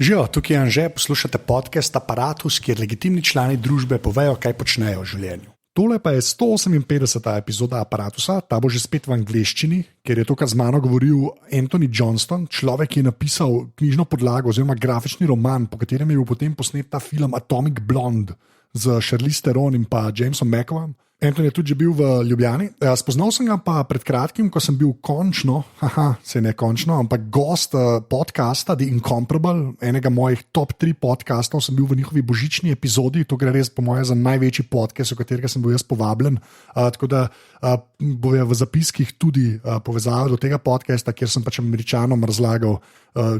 Živijo, tukaj je Anže, poslušate podcast Apparatus, kjer legitimni člani družbe povejo, kaj počnejo v življenju. Tole pa je 158. epizoda Apparatusa, ta bo že spet v angleščini, ker je tokrat z mano govoril Antony Johnston, človek, ki je napisal knjižno podlago oziroma grafični roman, po katerem je bil potem posnet ta film Atomic Blonde z Charlize Theron in pa Jamesom McAvoyem. Antony je tudi že bil v Ljubljani. Spoznal sem ga pa pred kratkim, ko sem bil končno, se ne končno, ampak gost podcasta The Incomparable, enega mojih top 3 podcastov, sem bil v njihovi božični epizodi, to gre res po moje za največji podcast, v katerega sem bil jaz povabljen, tako da bo v zapiskih tudi povezava do tega podcasta, kjer sem pač Američanom razlagal,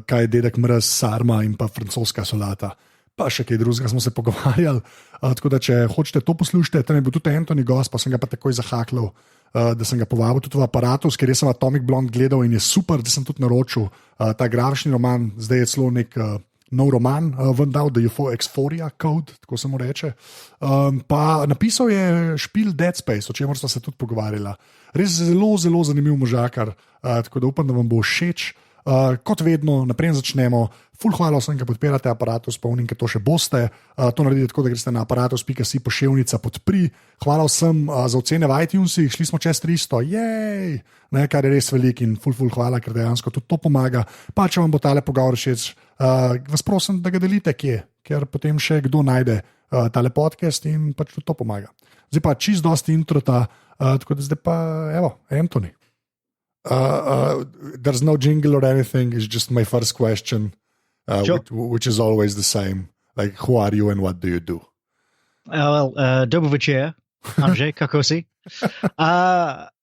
kaj je dedek mrz, sarma in pa francoska solata. Pa še kaj drugega smo se pogovarjali, tako da če hočete to poslušati, tam je bil tudi Antony gost, pa sem ga pa takoj zahaklal, da sem ga povabil tudi v Apparatus, ker sem Atomic Blonde gledal in je super, da sem tudi naročil ta grafični roman, zdaj je celo nek nov roman vendal, The Euphoria Code, tako se mu reče, pa napisal je špil Dead Space, o čemer sva se tudi pogovarjala. Res zelo, zelo zanimiv možakar, tako da upam, da vam bo všeč. Kot vedno, naprej začnemo. Ful hvala vsem, ki podpirate Apparatus, pa unim, ki to še boste. To naredite tako, da greste na apparatus.si poševnica podpri. Hvala vsem za ocene v iTunesih, šli smo čez 300, jej! Ne, kar je res velik in ful hvala, ker dejansko tudi to pomaga. Pa če vam bo tale pogovor všeč, vas prosim, da ga delite kje, ker potem še kdo najde tale podcast in pač tudi to pomaga. Zdaj pa čist dosti introta, tako da zdaj pa, evo, Antony. There's no jingle or anything. It's just my first question, sure. which is always the same. Like, who are you and what do you do? Dobry wieczór, Andrzej Kakosi.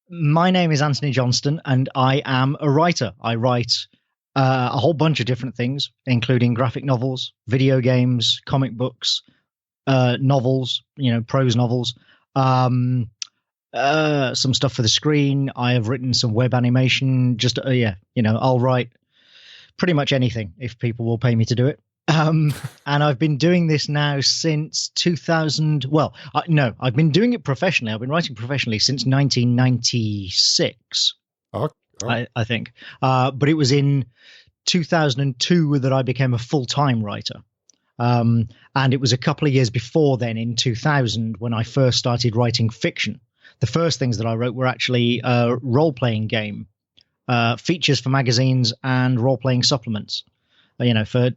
My name is Antony Johnston, and I am a writer. I write a whole bunch of different things, including graphic novels, video games, comic books, novels, prose novels. Some stuff for the screen. I have written some web animation. Just I'll write pretty much anything if people will pay me to do it. And I've been doing this now since 2000. Well, no, I've been doing it professionally. I've been writing professionally since 1996. Oh. I think. But it was in 2002 that I became a full-time writer. And it was a couple of years before then, in 2000, when I first started writing fiction. The first things that I wrote were actually role-playing game features for magazines and role-playing supplements, for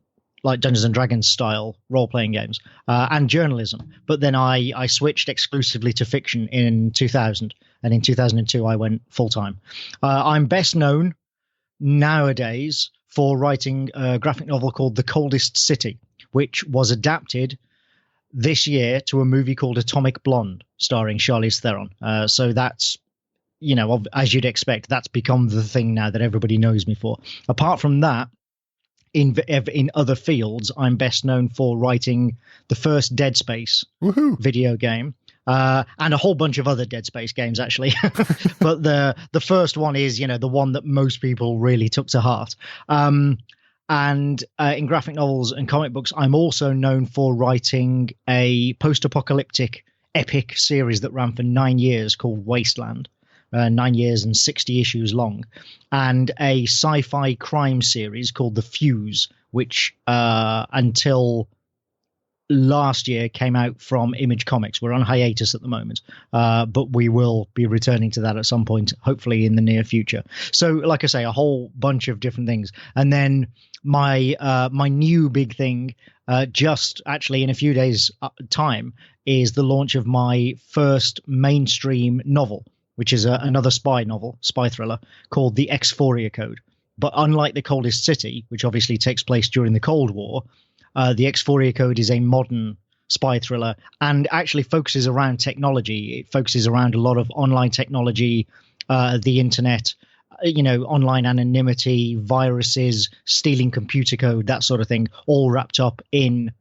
like Dungeons and Dragons style role-playing games and journalism. But then I switched exclusively to fiction in 2000, and in 2002 I went full-time. I'm best known nowadays for writing a graphic novel called The Coldest City, which was adapted this year to a movie called Atomic Blonde, starring Charlize Theron. So that's, as you'd expect, that's become the thing now that everybody knows me for. Apart from that, in other fields, I'm best known for writing the first Dead Space video game, and a whole bunch of other Dead Space games, actually. But the first one is, the one that most people really took to heart. And in graphic novels and comic books, I'm also known for writing a post-apocalyptic epic series that ran for 9 years called Wasteland, 9 years and 60 issues long, and a sci-fi crime series called The Fuse, which until last year came out from Image Comics. We're on hiatus at the moment, but we will be returning to that at some point, hopefully in the near future. So, like I say, a whole bunch of different things. And then my new big thing, just actually in a few days' time, is the launch of my first mainstream novel, which is another spy thriller called The Euphoria Code. But unlike The Coldest City, which obviously takes place during the Cold War, The Euphoria Code is a modern spy thriller and actually focuses around technology. It focuses around a lot of online technology, the internet, online anonymity, viruses, stealing computer code, that sort of thing, all wrapped up in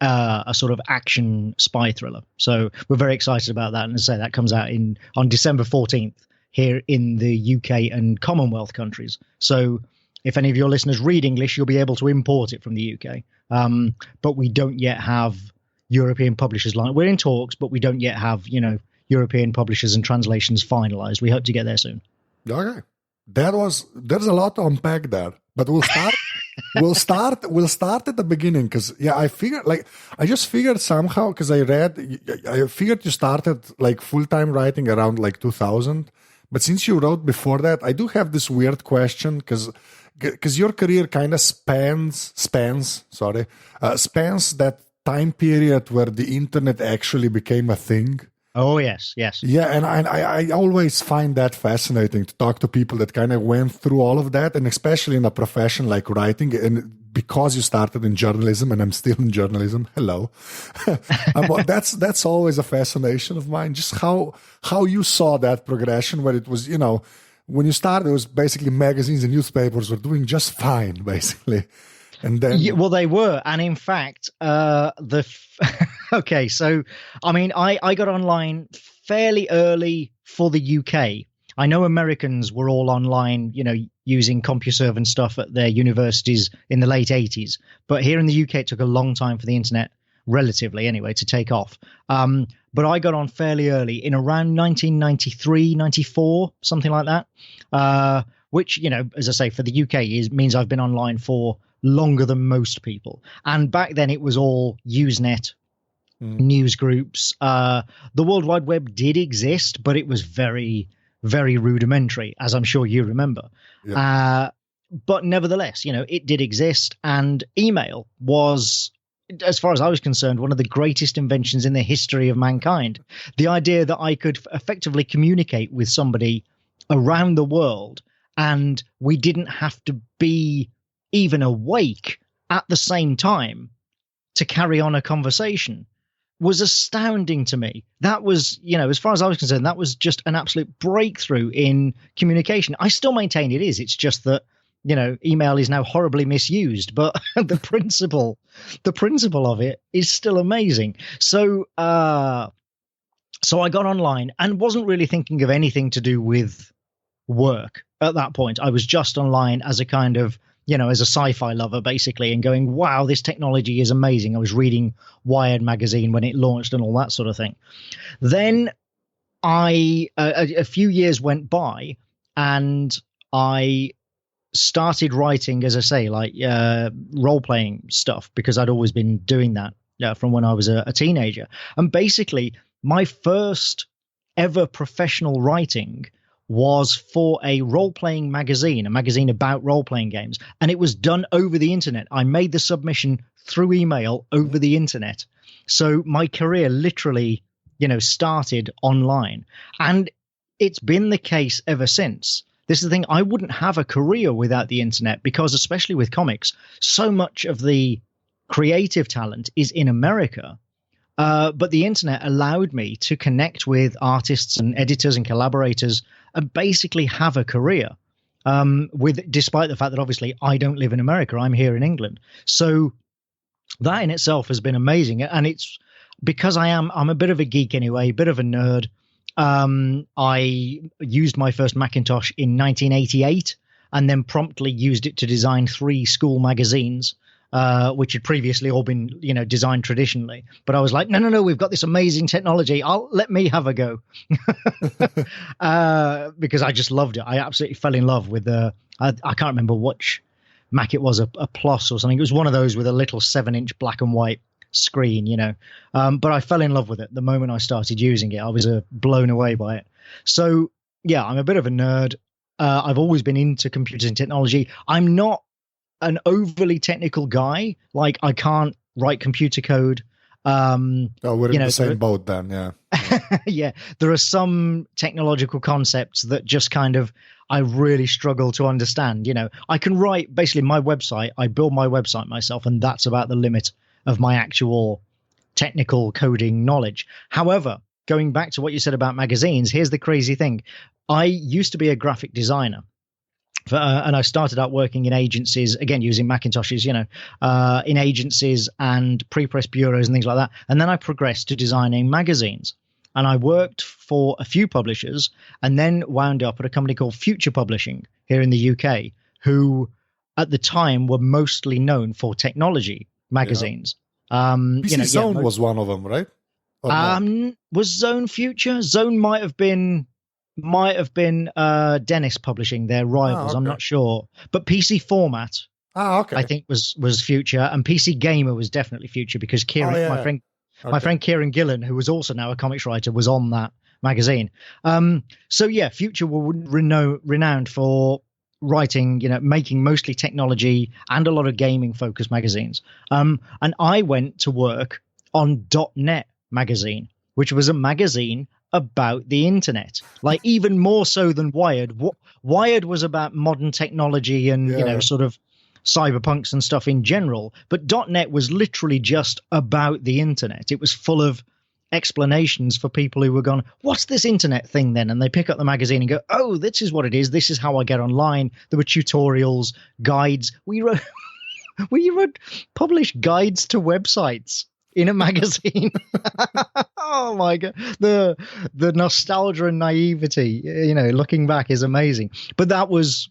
a sort of action spy thriller. So we're very excited about that. And as I say, that comes out on December 14th here in the UK and Commonwealth countries. So if any of your listeners read English, you'll be able to import it from the UK. But we don't yet have European publishers line. We're in talks, but we don't yet have, European publishers and translations finalized. We hope to get there soon. Okay. There's a lot to unpack there, but we'll start we'll start at the beginning, because I just figured somehow, because I figured you started like full-time writing around like 2000, but since you wrote before that, I do have this weird question, because your career kind of spans that time period where the internet actually became a thing. Oh, yes. Yeah, and I always find that fascinating to talk to people that kind of went through all of that, and especially in a profession like writing, and because you started in journalism, and I'm still in journalism, hello. That's always a fascination of mine, just how you saw that progression, where it was, when you started, it was basically magazines and newspapers were doing just fine, basically. And then, they were, and in fact, okay, so I mean, I got online fairly early for the UK. I know Americans were all online, using CompuServe and stuff at their universities in the late 80s, but here in the UK, it took a long time for the internet, relatively anyway, to take off. But I got on fairly early, in around 1993, 94, something like that, which, as I say, for the UK means I've been online for longer than most people. And back then it was all Usenet, news groups. The World Wide Web did exist, but it was very, very rudimentary, as I'm sure you remember. Yeah. But nevertheless, it did exist, and email was, as far as I was concerned, one of the greatest inventions in the history of mankind. The idea that I could effectively communicate with somebody around the world, and we didn't have to be even awake at the same time to carry on a conversation, was astounding to me. That was, as far as I was concerned, that was just an absolute breakthrough in communication. I still maintain it is. It's just that, email is now horribly misused, but the principle of it is still amazing. So I got online and wasn't really thinking of anything to do with work at that point. I was just online as a kind of, as a sci-fi lover, basically, and going, wow, this technology is amazing. I was reading Wired magazine when it launched and all that sort of thing. Then a few years went by, and I started writing, as I say, like role-playing stuff, because I'd always been doing that from when I was a teenager. And basically, my first ever professional writing was for a role-playing magazine, a magazine about role-playing games. And it was done over the internet. I made the submission through email over the internet. So my career literally, started online. And it's been the case ever since. This is the thing. I wouldn't have a career without the internet, because especially with comics, so much of the creative talent is in America. But the internet allowed me to connect with artists and editors and collaborators and basically have a career, despite the fact that obviously I don't live in America. I'm here in England. So that in itself has been amazing. And it's because I'm a bit of a geek anyway, a bit of a nerd. I used my first Macintosh in 1988 and then promptly used it to design 3 school magazines, which had previously all been, designed traditionally. But I was like, no, we've got this amazing technology. Let me have a go. Because I just loved it. I absolutely fell in love with I can't remember which Mac it was, a Plus or something. It was one of those with a little 7-inch black and white screen, but I fell in love with it the moment I started using it. I was blown away by it. So yeah, I'm a bit of a nerd. I've always been into computers and technology. I'm not an overly technical guy. Like, I can't write computer code. We're in the same boat then. Yeah. Yeah. There are some technological concepts that just kind of, I really struggle to understand. I can write basically my website. I build my website myself, and that's about the limit of my actual technical coding knowledge. However, going back to what you said about magazines, here's the crazy thing. I used to be a graphic designer. And I started out working in agencies, again, using Macintoshes, in agencies and pre-press bureaus and things like that. And then I progressed to designing magazines. And I worked for a few publishers and then wound up at a company called Future Publishing here in the UK, who at the time were mostly known for technology magazines. Yeah. PC Zone was one of them, right? Was Zone Future? Zone might have been Dennis Publishing, their rivals. Okay. I'm not sure. But PC Format Okay. I think was Future, and PC Gamer was definitely Future because Kieran, my friend Kieran Gillen, who was also now a comics writer, was on that magazine. So yeah, Future were renowned for writing, making mostly technology and a lot of gaming focused magazines. And I went to work on .NET magazine, which was a magazine about the internet, like even more so than Wired. Wired was about modern technology and sort of cyberpunks and stuff in general, but .NET was literally just about the internet. It was full of explanations for people who were going, what's this internet thing then? And they pick up the magazine and go, oh, this is what it is. This is how I get online. There were tutorials, guides. We published guides to websites in a magazine. Oh my God. The nostalgia and naivety, looking back is amazing. But that was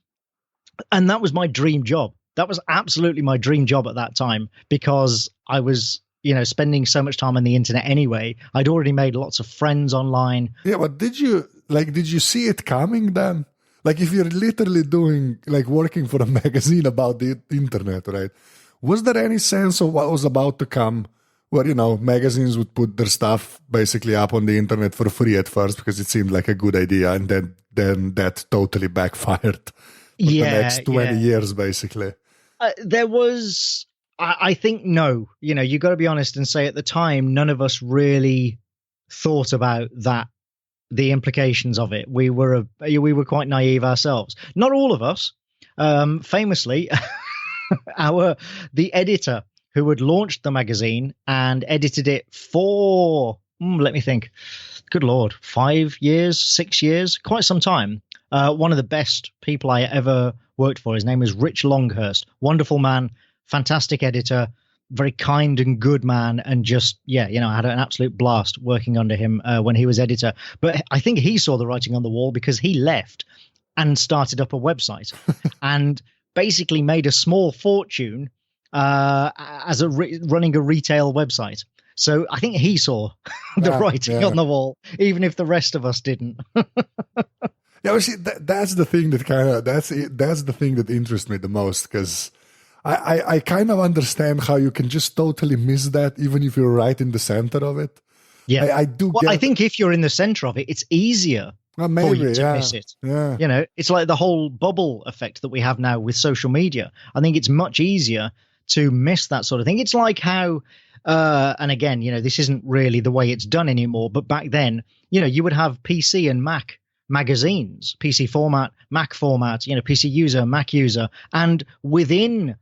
my dream job. That was absolutely my dream job at that time because I was, spending so much time on the internet anyway. I'd already made lots of friends online. Yeah, but did you see it coming then? Like if you're literally working for a magazine about the internet, right? Was there any sense of what was about to come where, magazines would put their stuff basically up on the internet for free at first because it seemed like a good idea, and then that totally backfired for the next 20 years, basically? There was, I think, no. You got to be honest and say at the time, none of us really thought about that, the implications of it. We were quite naive ourselves. Not all of us. Famously, the editor who had launched the magazine and edited it for, let me think, good Lord, 5 years, 6 years, quite some time. One of the best people I ever worked for. His name was Rich Longhurst. Wonderful man, fantastic editor, very kind and good man, and just, I had an absolute blast working under him when he was editor. But I think he saw the writing on the wall because he left and started up a website and basically made a small fortune as running a retail website. So I think he saw the writing on the wall, even if the rest of us didn't. Yeah, well, see, that's the thing that's the thing that interests me the most, because I kind of understand how you can just totally miss that, even if you're right in the center of it. Yeah, I do. Well, I think if you're in the center of it, it's easier for you to miss it. Yeah, it's like the whole bubble effect that we have now with social media. I think it's much easier to miss that sort of thing. It's like how, and again, this isn't really the way it's done anymore, but back then, you would have PC and Mac magazines, PC format, Mac format, PC user, Mac user, and within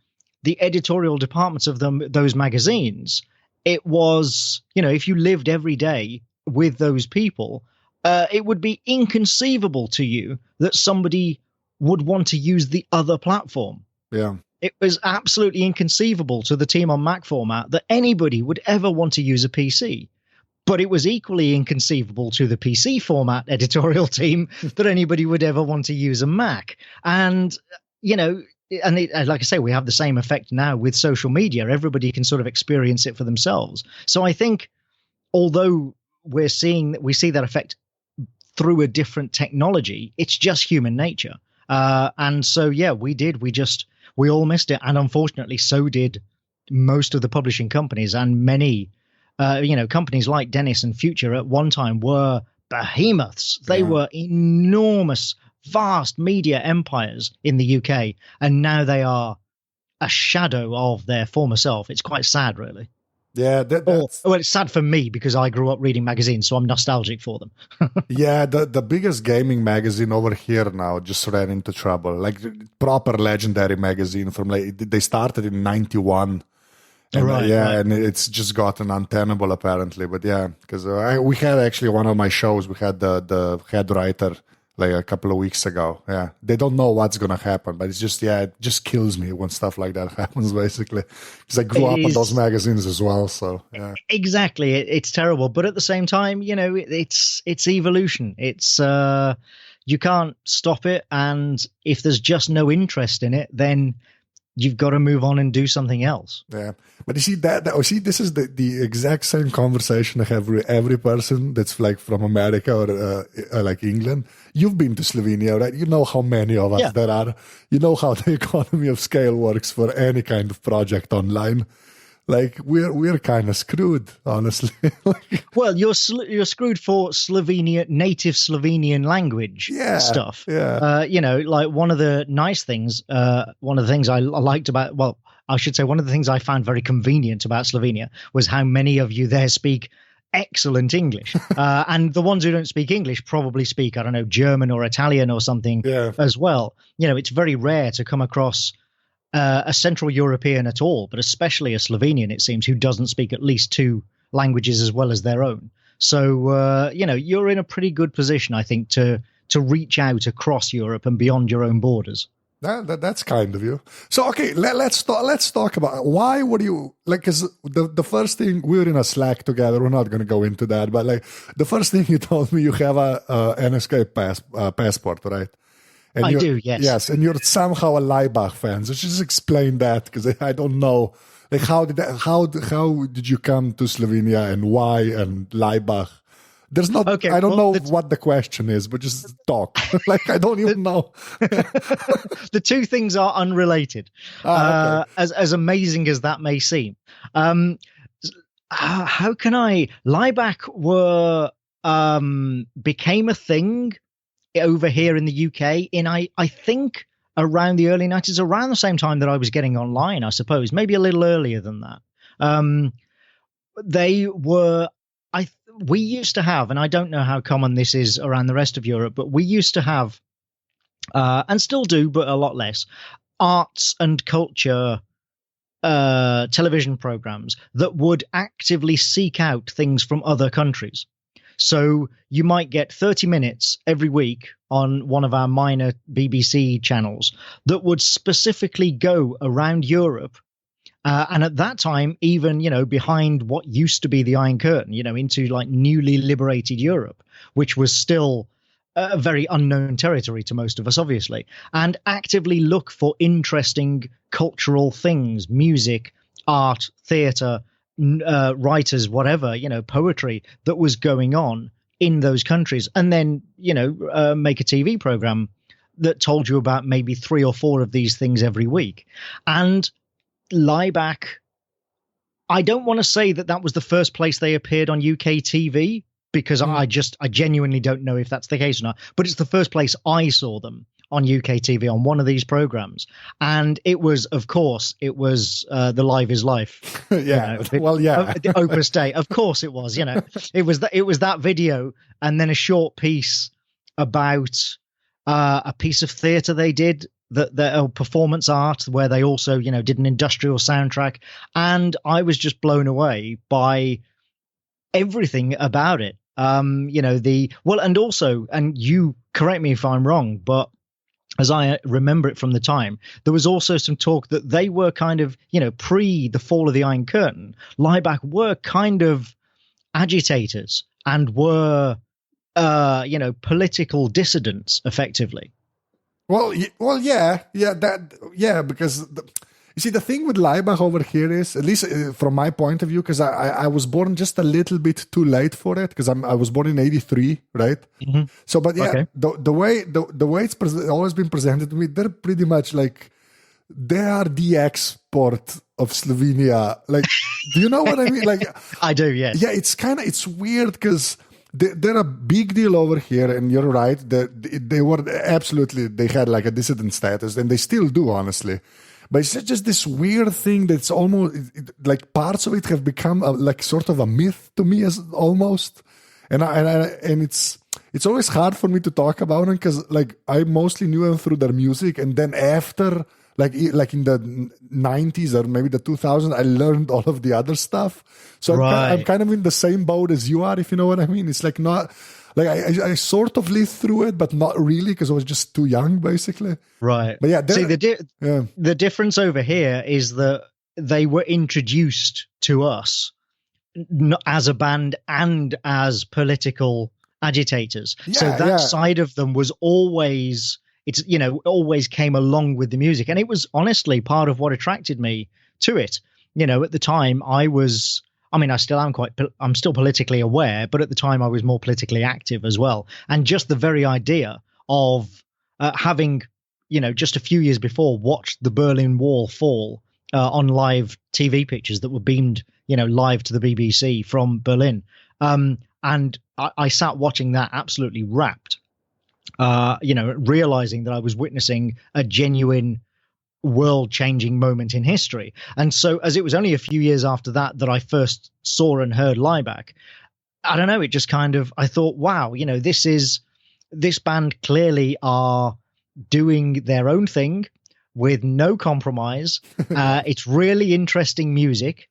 the editorial departments of those magazines, it was, if you lived every day with those people, it would be inconceivable to you that somebody would want to use the other platform. Yeah. It was absolutely inconceivable to the team on Mac format that anybody would ever want to use a PC. But it was equally inconceivable to the PC format editorial team that anybody would ever want to use a Mac. And, like I say, we have the same effect now with social media. Everybody can sort of experience it for themselves. So I think, although we see that effect through a different technology, it's just human nature. And so, we all missed it. And unfortunately, so did most of the publishing companies, and many companies like Dennis and Future at one time were behemoths. They were enormous, vast media empires in the UK, and now they are a shadow of their former self. It's quite sad, really. Yeah, it's sad for me because I grew up reading magazines, so I'm nostalgic for them. Yeah, the biggest gaming magazine over here now just ran into trouble. Like proper legendary magazine from they started in 91. And, right. And it's just gotten untenable apparently. But yeah, because we had actually one of my shows, we had the head writer like a couple of weeks ago. Yeah, they don't know what's gonna happen, but it's just it just kills me when stuff like that happens. Basically, because I grew up on those magazines as well. So yeah, exactly, it's terrible. But at the same time, it's evolution. It's you can't stop it, and if there's just no interest in it, then you've got to move on and do something else. Yeah, but you see this is the exact same conversation I have with every person that's like from America or like England. You've been to Slovenia, right? You know how many of us there are. You know how the economy of scale works for any kind of project online. Like we're kind of screwed, honestly. Well, you're screwed for native Slovenian language stuff. Yeah. Like one of the nice things, one of the things I liked about, well, I should say one of the things I found very convenient about Slovenia was how many of you there speak excellent English. And the ones who don't speak English probably speak, I don't know, German or Italian or something as well. It's very rare to come across a Central European at all, but especially a Slovenian, it seems, who doesn't speak at least 2 languages as well as their own. So, you're in a pretty good position, I think, to reach out across Europe and beyond your own borders. That's kind of you. So, okay, let's talk about why would you, like, because the first thing, we were in a Slack together, we're not going to go into that, but like the first thing you told me, you have a NSK passport, right? And I do, yes. Yes, and you're somehow a Laibach fan. So just explain that, because I don't know. Like, how did you come to Slovenia and why and Laibach? There's not. Okay, I don't know what the question is, but just talk. Like, I don't even know. The two things are unrelated. Okay. As amazing as that may seem. How can I? Laibach became a thing over here in the UK in I think around the early 90s, around the same time that I was getting online, I suppose, maybe a little earlier than that. We used to have, and I don't know how common this is around the rest of Europe, but we used to have, and still do, but a lot less, arts and culture television programs that would actively seek out things from other countries. So you might get 30 minutes every week on one of our minor BBC channels that would specifically go around Europe. And at that time, even, behind what used to be the Iron Curtain, into like newly liberated Europe, which was still a very unknown territory to most of us, obviously, and actively look for interesting cultural things, music, art, theatre, writers, whatever, poetry that was going on in those countries, and then make a TV program that told you about maybe 3 or 4 of these things every week. And Laibach, I don't want to say that was the first place they appeared on UK TV, because I genuinely don't know if that's the case or not, but it's the first place I saw them on UK TV on one of these programs. And it was, of course, the Live is Life. Yeah. The Opus Dei. Of course it was, it was that video. And then a short piece about a piece of theatre they did, the performance art, where they also, did an industrial soundtrack. And I was just blown away by everything about it. And you correct me if I'm wrong, but as I remember it from the time, there was also some talk that they were kind of, pre the fall of the Iron Curtain, Laibach were kind of agitators and were, political dissidents, effectively. Well, yeah, because you see, the thing with Laibach over here is, at least from my point of view, because I was born just a little bit too late for it, because I was born in '83, right? Mm-hmm. So, but yeah, okay. the way it's always been presented to me, they're pretty much like, they are the export of Slovenia. Like, do you know what I mean? Like, I do, yes. Yeah, it's weird because they're a big deal over here, and you're right. They were absolutely, they had like a dissident status, and they still do, honestly. But it's just this weird thing that's almost like parts of it have become like sort of a myth to me, as almost, and it's always hard for me to talk about them, because like I mostly knew them through their music, and then after like in the 90s or maybe the 2000s, I learned all of the other stuff. So right. I'm kind of in the same boat as you are, if you know what I mean. It's like not. Like I sort of lived through it, but not really, because I was just too young, basically. Right. But yeah, see, the difference over here is that they were introduced to us as a band and as political agitators. Yeah, so that side of them was always it's, always came along with the music. And it was honestly part of what attracted me to it. At the time I'm still politically aware, but at the time I was more politically active as well. And just the very idea of having, just a few years before, watched the Berlin Wall fall on live TV pictures that were beamed, live to the BBC from Berlin. And I sat watching that absolutely rapt, realizing that I was witnessing a genuine world-changing moment in history. And so, as it was only a few years after that I first saw and heard Lieback, I don't know, it just kind of, I thought, wow, this band clearly are doing their own thing with no compromise. It's really interesting music.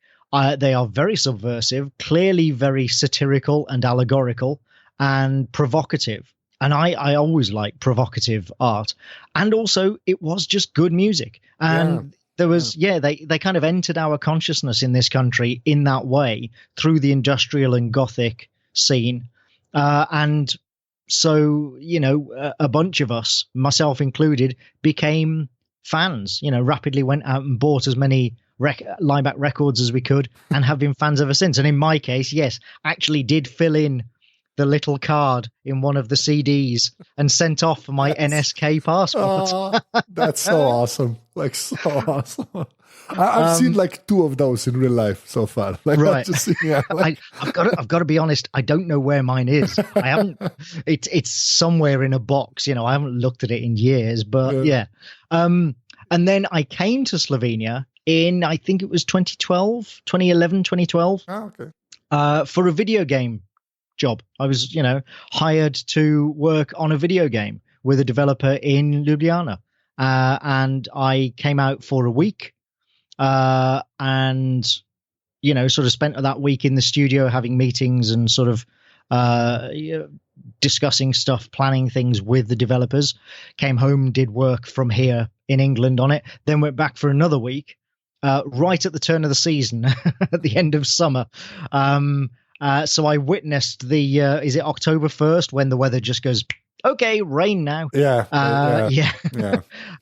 They are very subversive, clearly very satirical and allegorical and provocative. And I always like provocative art. And also, it was just good music. And there was, they kind of entered our consciousness in this country in that way through the industrial and gothic scene. And so, a bunch of us, myself included, became fans, rapidly went out and bought as many Lieback records as we could and have been fans ever since. And in my case, yes, actually did fill in the little card in one of the CDs and sent off for my NSK passport. That's so awesome. Like, so awesome. I've seen like 2 of those in real life so far. Like, right. I've got to be honest. I don't know where mine is. I haven't. It's somewhere in a box. I haven't looked at it in years. But yeah. And then I came to Slovenia in, I think it was 2011, 2012. Oh, okay. For a video game job. I was, hired to work on a video game with a developer in Ljubljana. And I came out for a week and, sort of spent that week in the studio having meetings and sort of discussing stuff, planning things with the developers. Came home, did work from here in England on it, then went back for another week, right at the turn of the season, at the end of summer. So I witnessed is it October 1st when the weather just goes, okay, rain now. Yeah.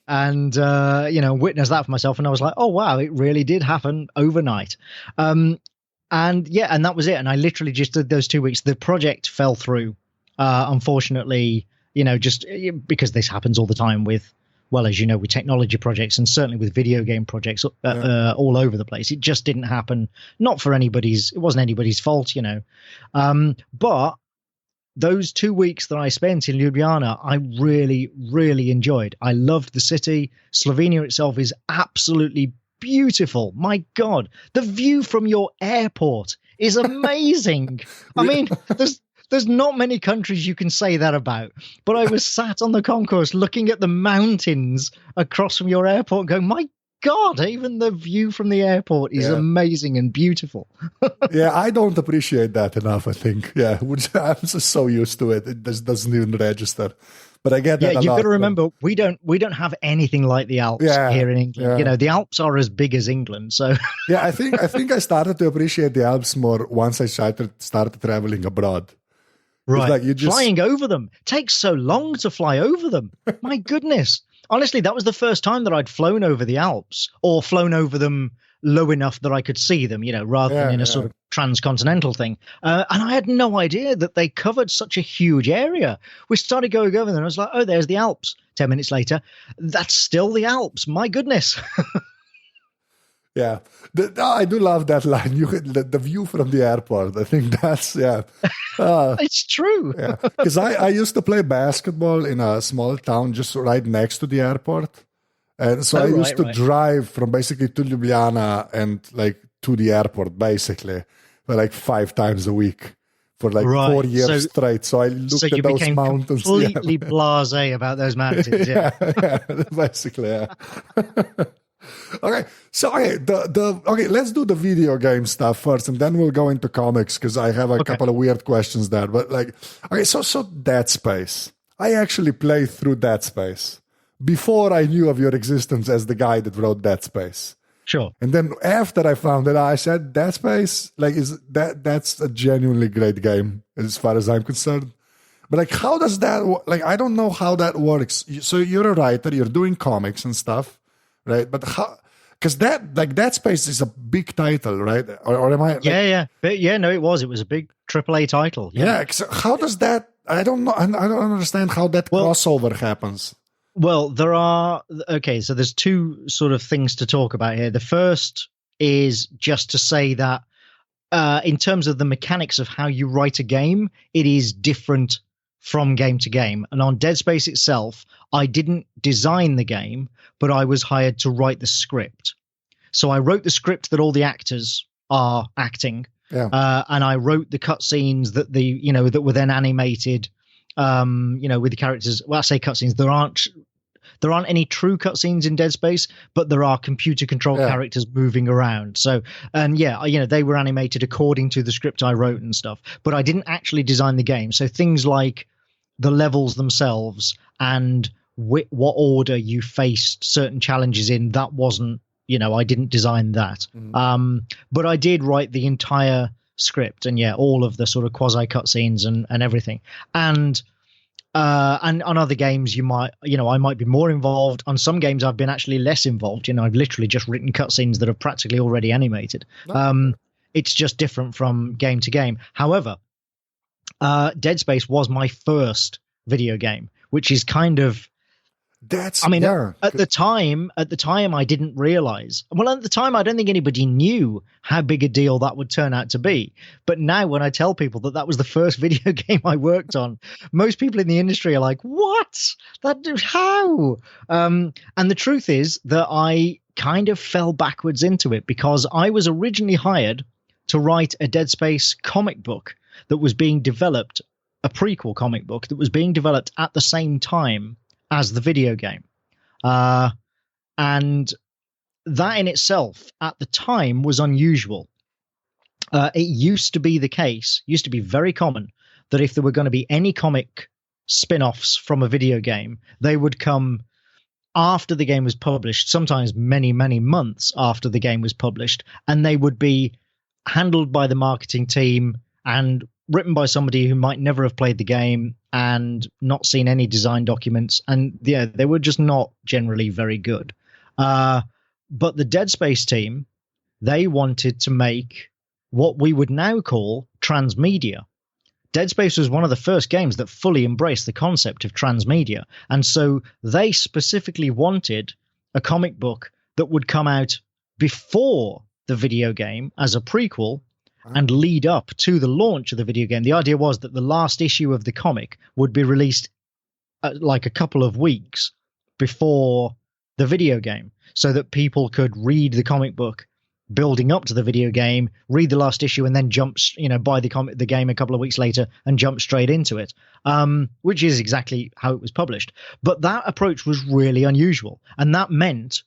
And, witnessed that for myself. And I was like, oh, wow, it really did happen overnight. And that was it. And I literally just did those 2 weeks. The project fell through, unfortunately, just because this happens all the time with, well, as you know, with technology projects and certainly with video game projects all over the place. It just didn't happen. It wasn't anybody's fault, but those 2 weeks that I spent in Ljubljana, I really, really enjoyed. I loved the city. Slovenia itself is absolutely beautiful. My God, the view from your airport is amazing. I mean, there's not many countries you can say that about. But I was sat on the concourse looking at the mountains across from your airport going, my God, even the view from the airport is amazing and beautiful. Yeah, I don't appreciate that enough, I think. Yeah, I'm just so used to it. It doesn't even register. But I get that. Yeah, you've got to remember, we don't have anything like the Alps here in England. Yeah. The Alps are as big as England. So yeah, I think I started to appreciate the Alps more once I started traveling abroad. Right, like flying over them takes so long to fly over them. My goodness. Honestly, that was the first time that I'd flown over the Alps or flown over them low enough that I could see them, rather than in a sort of transcontinental thing. And I had no idea that they covered such a huge area. We started going over there and I was like, oh, there's the Alps. 10 minutes later, that's still the Alps. My goodness. Yeah, I do love that line. The view from the airport. I think that's it's true. Yeah, because I used to play basketball in a small town just right next to the airport, and so I used to drive from basically to Ljubljana and like to the airport basically, for like 5 times a week for like 4 years straight. So I looked at those mountains. Completely blasé about those mountains. Yeah, basically. Yeah. Okay, so let's do the video game stuff first, and then we'll go into comics because I have a couple of weird questions there. But so Dead Space. I actually played through Dead Space before I knew of your existence as the guy that wrote Dead Space. Sure. And then after I found it, I said Dead Space, that's a genuinely great game as far as I'm concerned. But like, how does that? Like, I don't know how that works. So you're a writer, you're doing comics and stuff, right? But how? Because Dead Space is a big title, right? Or am I? Like, yeah. No, it was a big AAA title. Yeah. So how does that? I don't know. I don't understand how that crossover happens. Well, so there's two sort of things to talk about here. The first is just to say that in terms of the mechanics of how you write a game, it is different from game to game. And on Dead Space itself, I didn't design the game, but I was hired to write the script. So I wrote the script that all the actors are acting, and I wrote the cutscenes that that were then animated. With the characters. Well, I say cutscenes. There aren't any true cutscenes in Dead Space, but there are computer-controlled characters moving around. So, and they were animated according to the script I wrote and stuff. But I didn't actually design the game. So things like the levels themselves and what order you faced certain challenges in, that wasn't. I didn't design that. But I did write the entire script and all of the sort of quasi cutscenes and everything. And on other games, I might be more involved. On some games, I've been actually less involved. I've literally just written cutscenes that are practically already animated. It's just different from game to game. However, Dead Space was my first video game, which is kind of. At the time, I didn't realize. Well, at the time, I don't think anybody knew how big a deal that would turn out to be. But now, when I tell people that was the first video game I worked on, most people in the industry are like, "What? How?" And the truth is that I kind of fell backwards into it because I was originally hired to write a Dead Space comic book that was being developed, a prequel comic book that was being developed at the same time as the video game. And that in itself at the time was unusual. It used to be very common that if there were going to be any comic spin-offs from a video game, they would come after the game was published, sometimes many, many months after the game was published, and they would be handled by the marketing team and written by somebody who might never have played the game and not seen any design documents. And they were just not generally very good. But the Dead Space team, they wanted to make what we would now call transmedia. Dead Space was one of the first games that fully embraced the concept of transmedia. And so they specifically wanted a comic book that would come out before the video game as a prequel and lead up to the launch of the video game. The idea was that the last issue of the comic would be released like a couple of weeks before the video game so that people could read the comic book building up to the video game, read the last issue, and then buy the game a couple of weeks later and jump straight into it, which is exactly how it was published. But that approach was really unusual. And that meant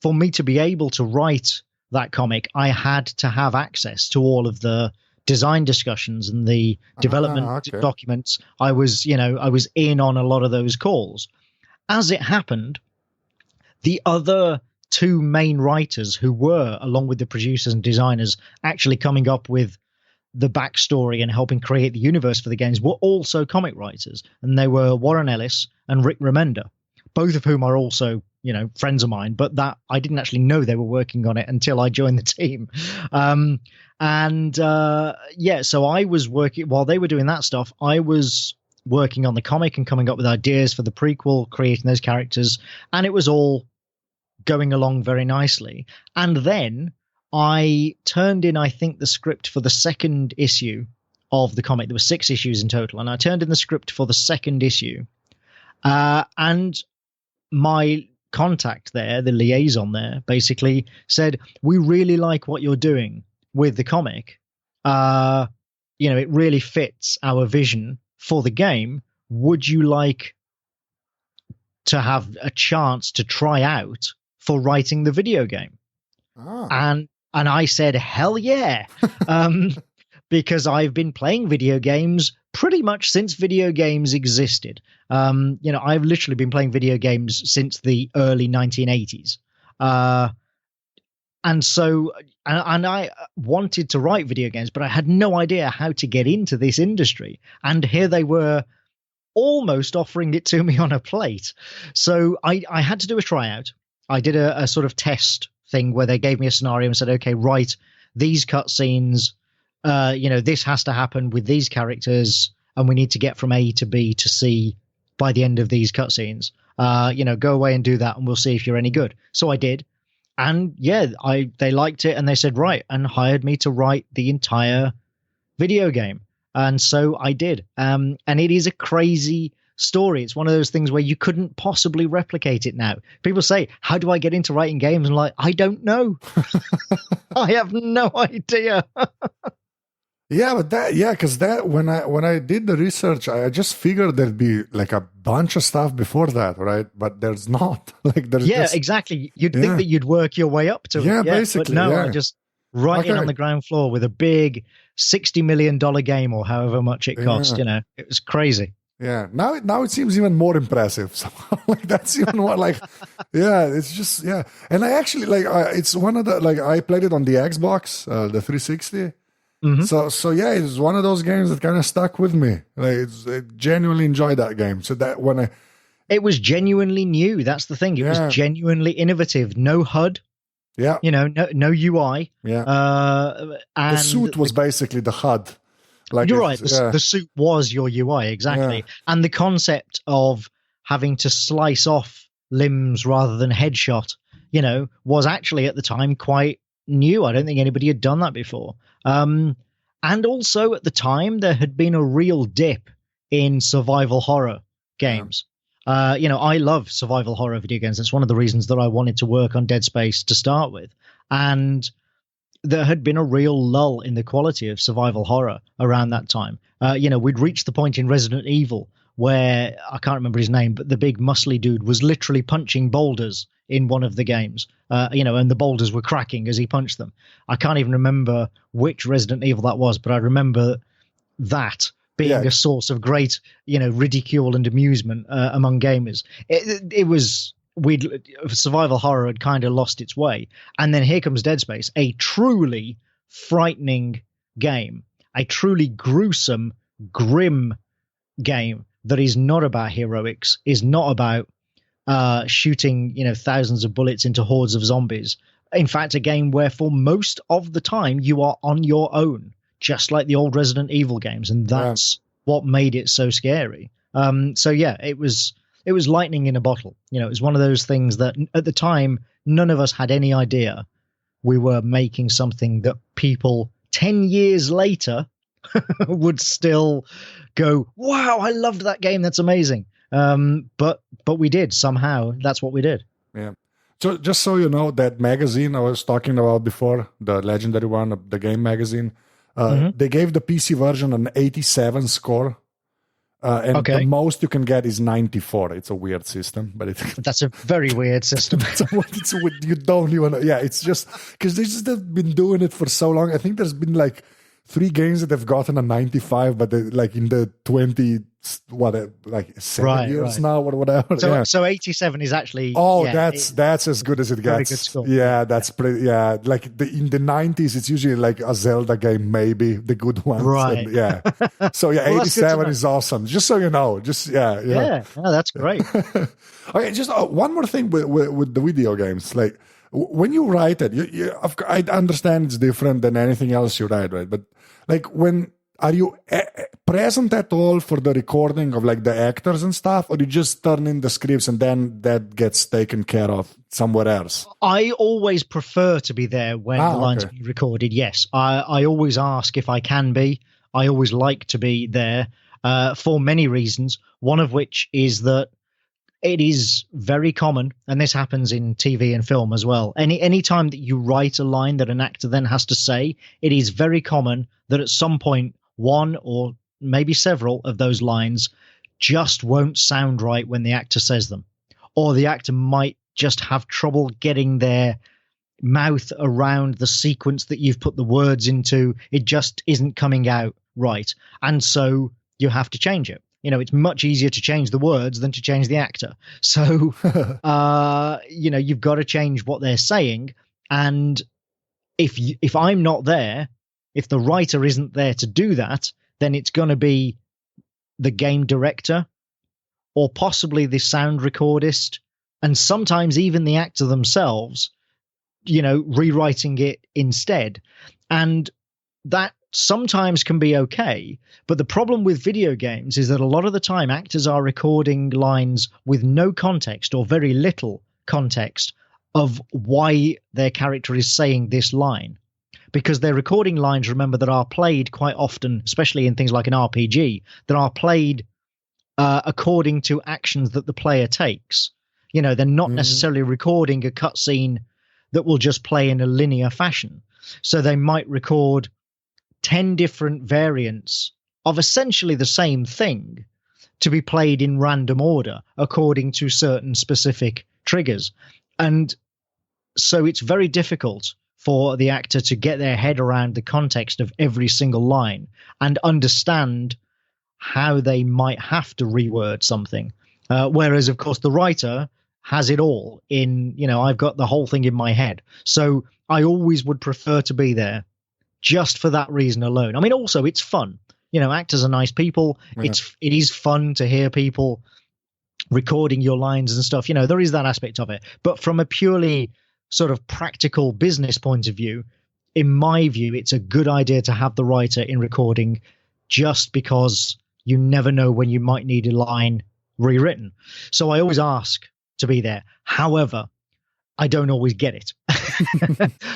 for me to be able to write that comic, I had to have access to all of the design discussions and the development documents. I was in on a lot of those calls. As it happened, the other two main writers who were, along with the producers and designers, actually coming up with the backstory and helping create the universe for the games were also comic writers. And they were Warren Ellis and Rick Remender, both of whom are also friends of mine, but that I didn't actually know they were working on it until I joined the team. So I was working while they were doing that stuff. I was working on the comic and coming up with ideas for the prequel, creating those characters, and it was all going along very nicely. And then I turned in, I think, the script for the second issue of the comic. There were 6 issues in total, and I turned in the script for the second issue. And my contact there, the liaison there, basically said, "We really like what you're doing with the comic. It really fits our vision for the game. Would you like to have a chance to try out for writing the video game?" And I said, "Hell yeah." Because I've been playing video games pretty much since video games existed. I've literally been playing video games since the early 1980s. And I wanted to write video games, but I had no idea how to get into this industry. And here they were almost offering it to me on a plate. So I had to do a tryout. I did a sort of test thing where they gave me a scenario and said, okay, write these cutscenes. This has to happen with these characters, and we need to get from A to B to C by the end of these cutscenes. Go away and do that, and we'll see if you're any good. So I did. And yeah, they liked it, and they said, right, and hired me to write the entire video game. And so I did. And it is a crazy story. It's one of those things where you couldn't possibly replicate it now. People say, how do I get into writing games? And like, I don't know. I have no idea. Yeah, but because when I did the research, I just figured there'd be like a bunch of stuff before that, right? But there's not. Like there's exactly. You'd think that you'd work your way up to it. Yeah, basically. But no, I just in on the ground floor with a big $60 million game or however much it cost. It was crazy. Yeah. Now it seems even more impressive. Somehow. Like that's even more like, it's just And I actually it's one of the I played it on the Xbox, the 360. Mm-hmm. So it's one of those games that kind of stuck with me. I genuinely enjoyed that game. So that it was genuinely new. That's the thing. It was genuinely innovative. No HUD. Yeah. No UI. Yeah. And the suit was basically the HUD. You're right. The suit was your UI, exactly. Yeah. And the concept of having to slice off limbs rather than headshot, was actually at the time quite new. I don't think anybody had done that before. And also at the time, there had been a real dip in survival horror games. I love survival horror video games. That's one of the reasons that I wanted to work on Dead Space to start with. And there had been a real lull in the quality of survival horror around that time. We'd reached the point in Resident Evil where, I can't remember his name, but the big muscly dude was literally punching boulders in one of the games, and the boulders were cracking as he punched them. I can't even remember which Resident Evil that was, but I remember that being a source of great, ridicule and amusement among gamers. It was... survival horror had kind of lost its way. And then here comes Dead Space, a truly frightening game, a truly gruesome, grim game that is not about heroics, is not about shooting, thousands of bullets into hordes of zombies. In fact, a game where for most of the time you are on your own, just like the old Resident Evil games. And that's what made it so scary. It was lightning in a bottle. It was one of those things that at the time, none of us had any idea we were making something that people 10 years later would still go, wow, I loved that game. That's amazing. But we did somehow. That's what we did. Yeah. So just so you know, that magazine I was talking about before, the legendary one, the game magazine, they gave the PC version an 87 score. And the most you can get is 94. It's a weird system, but that's a very weird system. You don't even. Yeah, it's just because they just have been doing it for so long. I think there's been 3 games that have gotten a 95, but in the 7 years now or whatever. So 87 is actually. Oh, that's as good as it gets. Very good score. Yeah, that's pretty. Yeah, in the 90s, it's usually like a Zelda game, maybe the good ones. Right. And, so well, 87 is awesome. Just so you know. Yeah. No, that's great. Okay, just one more thing with the video games, when you write it, I understand it's different than anything else you write, right? But are you present at all for the recording of the actors and stuff, or you just turn in the scripts and then that gets taken care of somewhere else? I always prefer to be there when the lines are being recorded. Yes, I always ask if I can be. I always like to be there for many reasons. One of which is that it is very common, and this happens in TV and film as well. Any time that you write a line that an actor then has to say, it is very common that at some point, one or maybe several of those lines just won't sound right when the actor says them. Or the actor might just have trouble getting their mouth around the sequence that you've put the words into. It just isn't coming out right. And so you have to change it. It's much easier to change the words than to change the actor. So, you've got to change what they're saying. And if I'm not there, if the writer isn't there to do that, then it's going to be the game director or possibly the sound recordist, and sometimes even the actor themselves, rewriting it instead. And that sometimes can be okay. But the problem with video games is that a lot of the time actors are recording lines with no context or very little context of why their character is saying this line. Because they're recording lines, remember, that are played quite often, especially in things like an RPG, that are played according to actions that the player takes. They're not necessarily recording a cutscene that will just play in a linear fashion. So they might record 10 different variants of essentially the same thing to be played in random order according to certain specific triggers. And so it's very difficult for the actor to get their head around the context of every single line and understand how they might have to reword something. Whereas, of course, the writer has it all in, I've got the whole thing in my head. So I always would prefer to be there just for that reason alone. I mean, also, it's fun. Actors are nice people. Yeah. It is fun to hear people recording your lines and stuff. There is that aspect of it. But from a purely sort of practical business point of view, in my view, it's a good idea to have the writer in recording, just because you never know when you might need a line rewritten. So I always ask to be there. However, I don't always get it.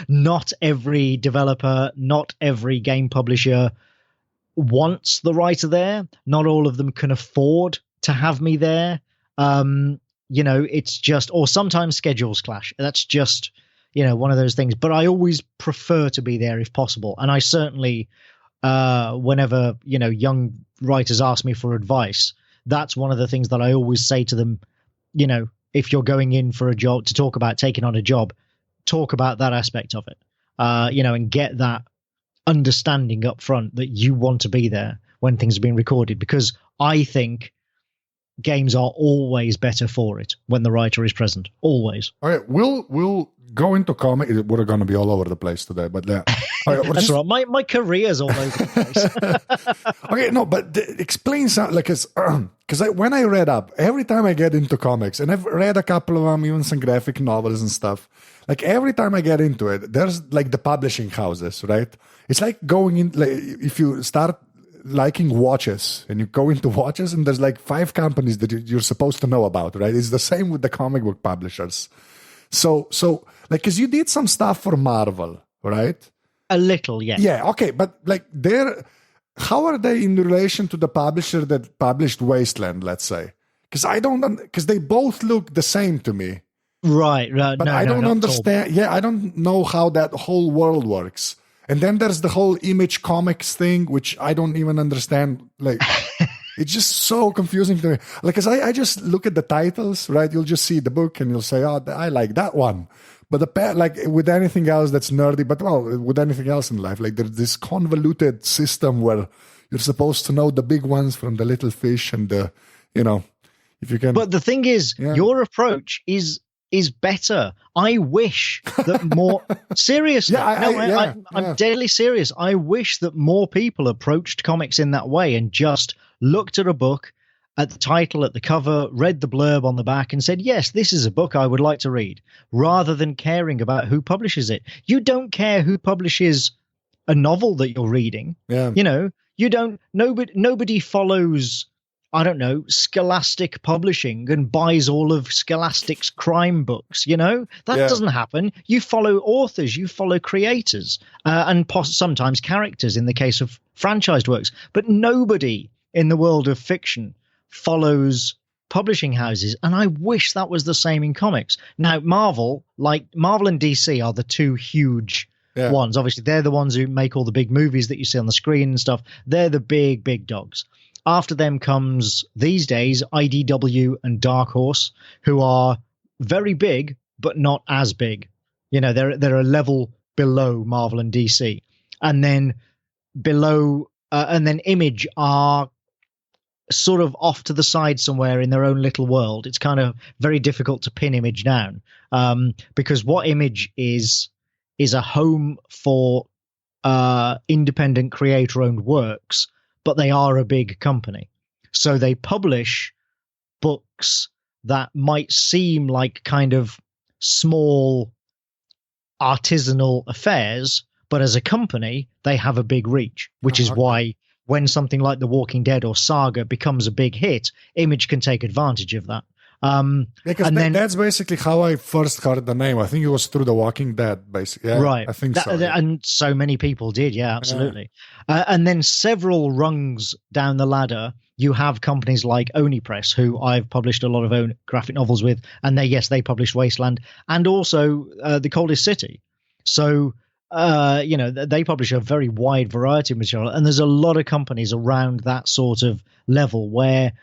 Not every developer, not every game publisher wants the writer there. Not all of them can afford to have me there. It's just, or sometimes schedules clash. That's just, one of those things. But I always prefer to be there if possible. And I certainly, whenever, young writers ask me for advice, that's one of the things that I always say to them. If you're going in for a job, to talk about taking on a job, talk about that aspect of it, and get that understanding up front that you want to be there when things are being recorded, because I think games are always better for it when the writer is present. Always. All right, we'll go into comic. We're going to be all over the place today, but all right, that's right. My career's all over the place. Okay, no, but explain something, like, because when I read up, every time I get into comics, and I've read a couple of them, even some graphic novels and stuff, like every time I get into it, there's like the publishing houses, right? It's like going in, like, if you start liking watches and you go into watches, and there's like 5 companies that you're supposed to know about, right? It's the same with the comic book publishers. So like, because you did some stuff for Marvel, right? A little, yeah. Yeah, okay, but like how are they in relation to the publisher that published Wasteland, let's say? Because they both look the same to me. Right. But I don't understand. Yeah, I don't know how that whole world works. And then there's the whole Image Comics thing, which I don't even understand. Like, it's just so confusing to me. Like, because I just look at the titles, right? You'll just see the book and you'll say, oh, I like that one. But like with anything else that's nerdy, but with anything else in life, like there's this convoluted system where you're supposed to know the big ones from the little fish and if you can. But the thing is, your approach is better. I wish that more seriously. I'm deadly serious. I wish that more people approached comics in that way and just looked at a book, at the title, at the cover, read the blurb on the back and said, yes, this is a book I would like to read, rather than caring about who publishes it. You don't care who publishes a novel that you're reading. Yeah. You don't, nobody follows, I don't know, Scholastic Publishing and buys all of Scholastic's crime books. That doesn't happen. You follow authors, you follow creators, and sometimes characters in the case of franchised works. But nobody in the world of fiction follows publishing houses, and I wish that was the same in comics. Now, Marvel and DC are the two huge ones. Obviously, they're the ones who make all the big movies that you see on the screen and stuff. They're the big dogs. After them comes, these days, IDW and Dark Horse, who are very big, but not as big. They're a level below Marvel and DC. And then Image are sort of off to the side somewhere in their own little world. It's kind of very difficult to pin Image down, because what Image is a home for independent creator-owned works, but they are a big company. So they publish books that might seem like kind of small artisanal affairs, but as a company, they have a big reach, which is why when something like The Walking Dead or Saga becomes a big hit, Image can take advantage of that. Because that's basically how I first heard the name. I think it was through The Walking Dead, basically. Yeah, right. I think so. Yeah. And so many people did. Yeah, absolutely. Yeah. And then several rungs down the ladder, you have companies like Oni Press, who I've published a lot of graphic novels with, and they published Wasteland and also The Coldest City. So, they publish a very wide variety of material, and there's a lot of companies around that sort of level where,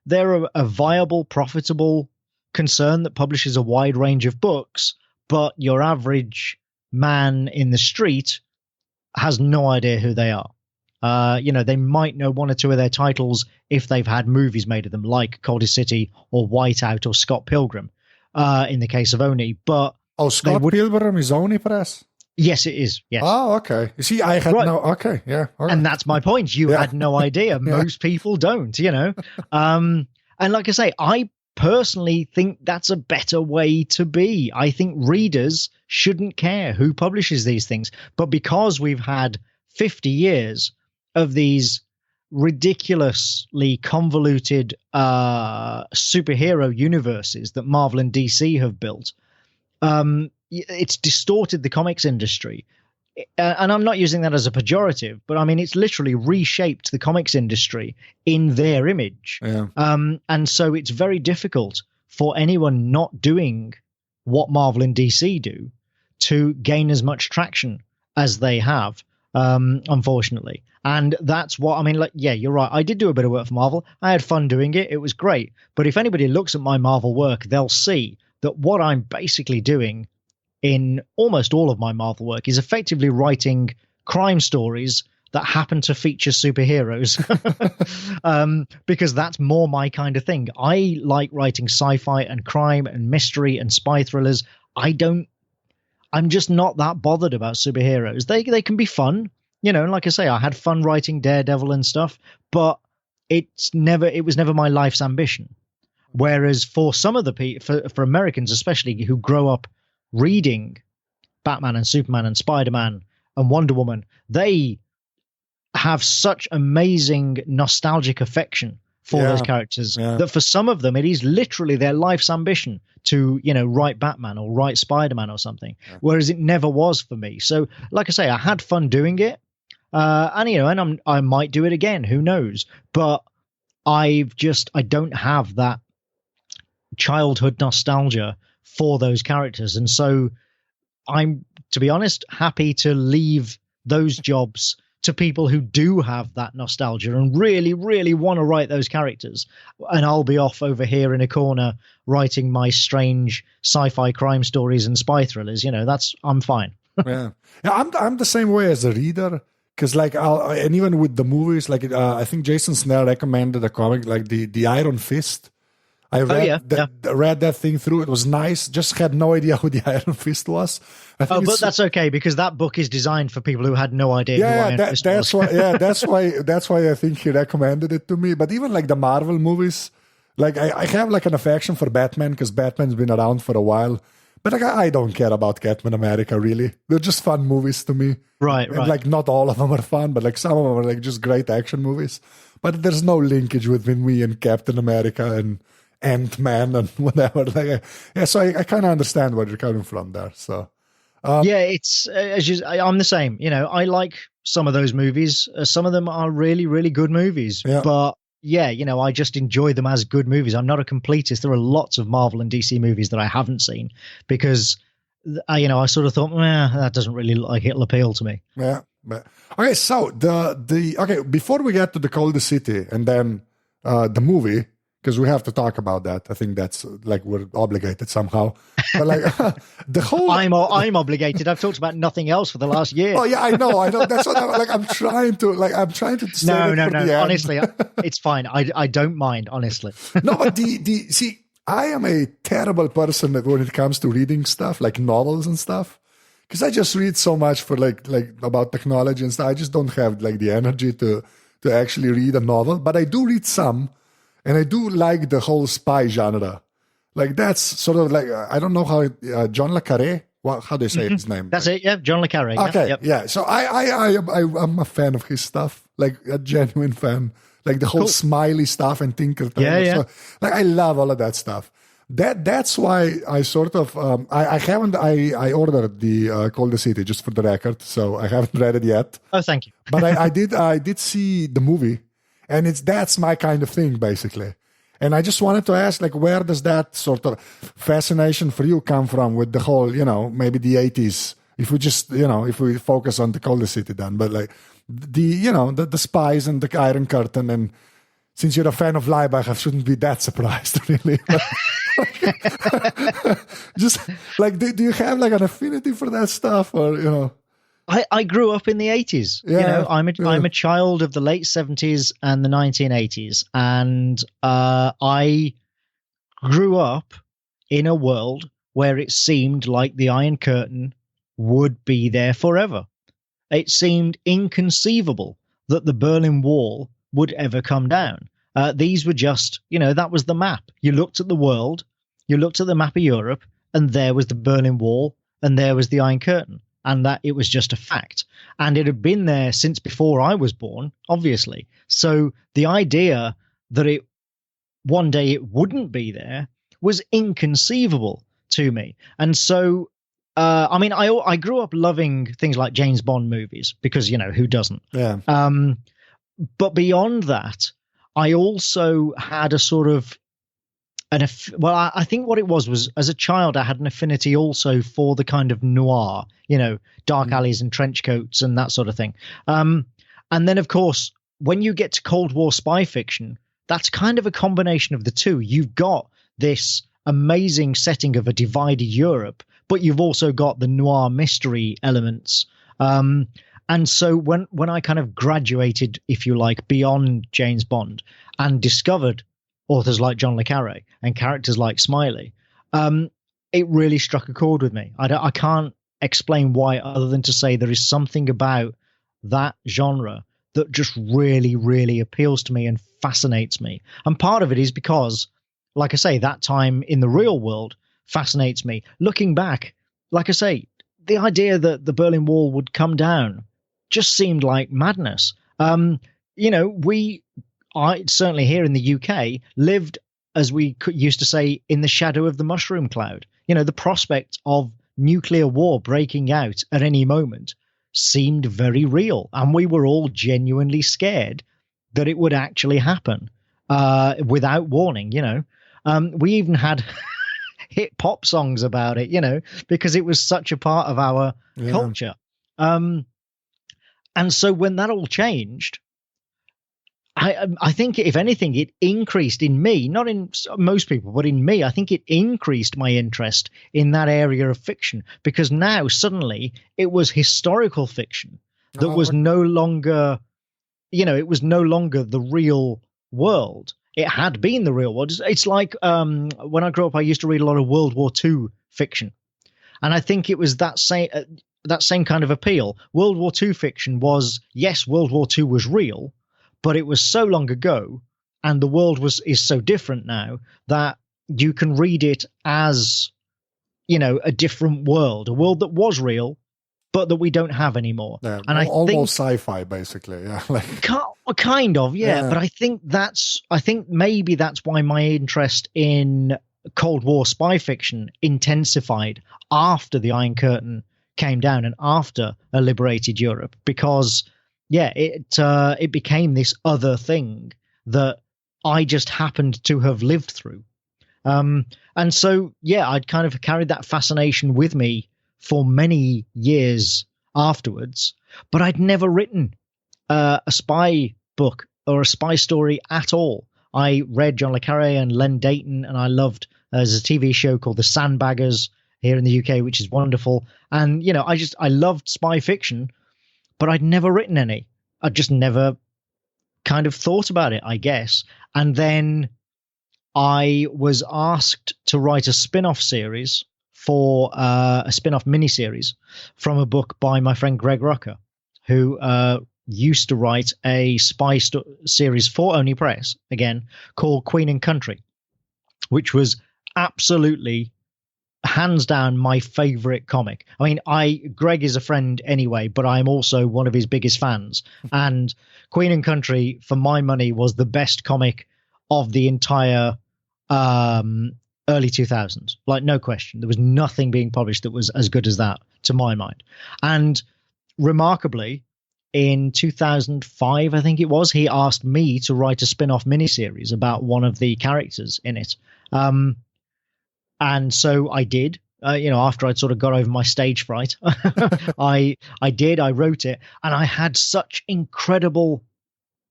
they're a viable, profitable concern that publishes a wide range of books, but your average man in the street has no idea who they are. They might know one or two of their titles if they've had movies made of them, like Coldest City or Whiteout or Scott Pilgrim, in the case of Oni. But Scott Pilgrim is Oni Press? Yes, it is. Yes. Oh, okay. You see, I had no. Okay, yeah. All right. And that's my point. You had no idea. Most people don't. And like I say, I personally think that's a better way to be. I think readers shouldn't care who publishes these things, but because we've had 50 years of these ridiculously convoluted superhero universes that Marvel and DC have built, it's distorted the comics industry. And I'm not using that as a pejorative, but I mean, it's literally reshaped the comics industry in their image. Yeah. And so it's very difficult for anyone not doing what Marvel and DC do to gain as much traction as they have, unfortunately. And that's what, I mean, like, yeah, you're right. I did do a bit of work for Marvel. I had fun doing it. It was great. But if anybody looks at my Marvel work, they'll see that what I'm basically doing in almost all of my Marvel work is effectively writing crime stories that happen to feature superheroes, because that's more my kind of thing. I like writing sci-fi and crime and mystery and spy thrillers. I'm just not that bothered about superheroes. They can be fun, and like I say, I had fun writing Daredevil and stuff, but it was never my life's ambition. Whereas for some of the people, for Americans especially, who grow up reading Batman and Superman and Spider-Man and Wonder Woman, they have such amazing nostalgic affection for those characters that for some of them it is literally their life's ambition to write Batman or write Spider-Man or something, whereas it never was for me. So like I say, I had fun doing it, and I might do it again, who knows, but I don't have that childhood nostalgia for those characters, and so I'm, to be honest, happy to leave those jobs to people who do have that nostalgia and really, really want to write those characters. And I'll be off over here in a corner writing my strange sci-fi crime stories and spy thrillers. I'm fine. yeah, I'm the same way as a reader, because and even with the movies, I think Jason Snell recommended a comic like the Iron Fist. I read that thing through. It was nice. Just had no idea who the Iron Fist was. But that's okay, because that book is designed for people who had no idea who Iron Fist was. That's why I think he recommended it to me. But even like the Marvel movies, I have an affection for Batman because Batman's been around for a while. But I don't care about Captain America, really. They're just fun movies to me. Right. And not all of them are fun, but some of them are just great action movies. But there's no linkage between me and Captain America and Ant-Man and whatever. So I kind of understand where you're coming from there. So it's I'm the same. I like some of those movies. Some of them are really, really good movies. But I just enjoy them as good movies. I'm not a completist. There are lots of Marvel and DC movies that I haven't seen because I sort of thought, that doesn't really it'll appeal to me. Yeah. Okay. So before we get to The Coldest City and then the movie, because we have to talk about that. I think that's we're obligated somehow. But the whole, I'm obligated. I've talked about nothing else for the last year. Oh yeah, I know. That's what I'm trying to say. No. Honestly, it's fine. I don't mind. Honestly. No, but see, I am a terrible person when it comes to reading stuff like novels and stuff, because I just read so much for about technology and stuff. I just don't have the energy to actually read a novel, but I do read some. And I do like the whole spy genre. Like that's sort of like, I don't know how, John Le Carré, how do you say his name? That's it, yeah, John Le Carré. Okay, Yep. yeah. So I'm a fan of his stuff, like a genuine fan. Like the whole Smiley stuff and Tinker Tailor. Yeah. So, like I love all of that stuff. That's why I sort of I ordered the Call the City, just for the record, so I haven't read it yet. Oh, thank you. But I did see the movie, and that's my kind of thing basically. And I just wanted to ask, like, where does that sort of fascination for you come from with the whole, maybe the 80s? If we just, if we focus on the Call the City then, but like the spies and the Iron Curtain, and since you're a fan of Leibach, I shouldn't be that surprised, really. Just like, do you have like an affinity for that stuff, or I grew up in the 80s. Yeah, I'm a child of the late 70s and the 1980s, and I grew up in a world where it seemed like the Iron Curtain would be there forever. It seemed inconceivable that the Berlin Wall would ever come down. These were just, that was the map. You looked at the world, you looked at the map of Europe, and there was the Berlin Wall, and there was the Iron Curtain. And that it was just a fact. And it had been there since before I was born, obviously. So the idea that one day it wouldn't be there was inconceivable to me. And so, I grew up loving things like James Bond movies because, who doesn't? Yeah. But beyond that, I also had a sort of I think what it was as a child, I had an affinity also for the kind of noir, dark alleys and trench coats and that sort of thing. And then, of course, when you get to Cold War spy fiction, that's kind of a combination of the two. You've got this amazing setting of a divided Europe, but you've also got the noir mystery elements. And so when I kind of graduated, if you like, beyond James Bond and discovered authors like John Le Carré and characters like Smiley, it really struck a chord with me. I can't explain why, other than to say there is something about that genre that just really, really appeals to me and fascinates me. And part of it is because, like I say, that time in the real world fascinates me. Looking back, like I say, the idea that the Berlin Wall would come down just seemed like madness. I certainly here in the UK lived, as we used to say, in the shadow of the mushroom cloud. The prospect of nuclear war breaking out at any moment seemed very real. And we were all genuinely scared that it would actually happen without warning, We even had hit pop songs about it, because it was such a part of our culture. And so when that all changed, I think, if anything, it increased in me, not in most people, but in me, I think it increased my interest in that area of fiction, because now suddenly it was historical fiction that was no longer, it was no longer the real world. It had been the real world. It's like when I grew up, I used to read a lot of World War II fiction. And I think it was that same kind of appeal. World War II fiction was, yes, World War II was real, but it was so long ago, and the world is so different now that you can read it as, a different world, a world that was real, but that we don't have anymore. Yeah, and I almost sci-fi, basically. Yeah, kind of, yeah. But I think maybe that's why my interest in Cold War spy fiction intensified after the Iron Curtain came down and after a liberated Europe, because it became this other thing that I just happened to have lived through. And so, I'd kind of carried that fascination with me for many years afterwards, but I'd never written a spy book or a spy story at all. I read John Le Carré and Len Deighton, and I loved, there's a TV show called The Sandbaggers here in the UK, which is wonderful. And, I loved spy fiction, but I'd never written any. I'd just never kind of thought about it, I guess. And then I was asked to write a spin-off series for a spin-off miniseries from a book by my friend Greg Rucker, who used to write a series for Only Press, again, called Queen and Country, which was absolutely, hands down, my favorite comic. I mean, Greg is a friend anyway, but I'm also one of his biggest fans. And Queen and Country, for my money, was the best comic of the entire early 2000s. Like, no question. There was nothing being published that was as good as that, to my mind. And remarkably, in 2005, I think it was, he asked me to write a spin-off miniseries about one of the characters in it. And so I did, after I'd sort of got over my stage fright, I wrote it, and I had such incredible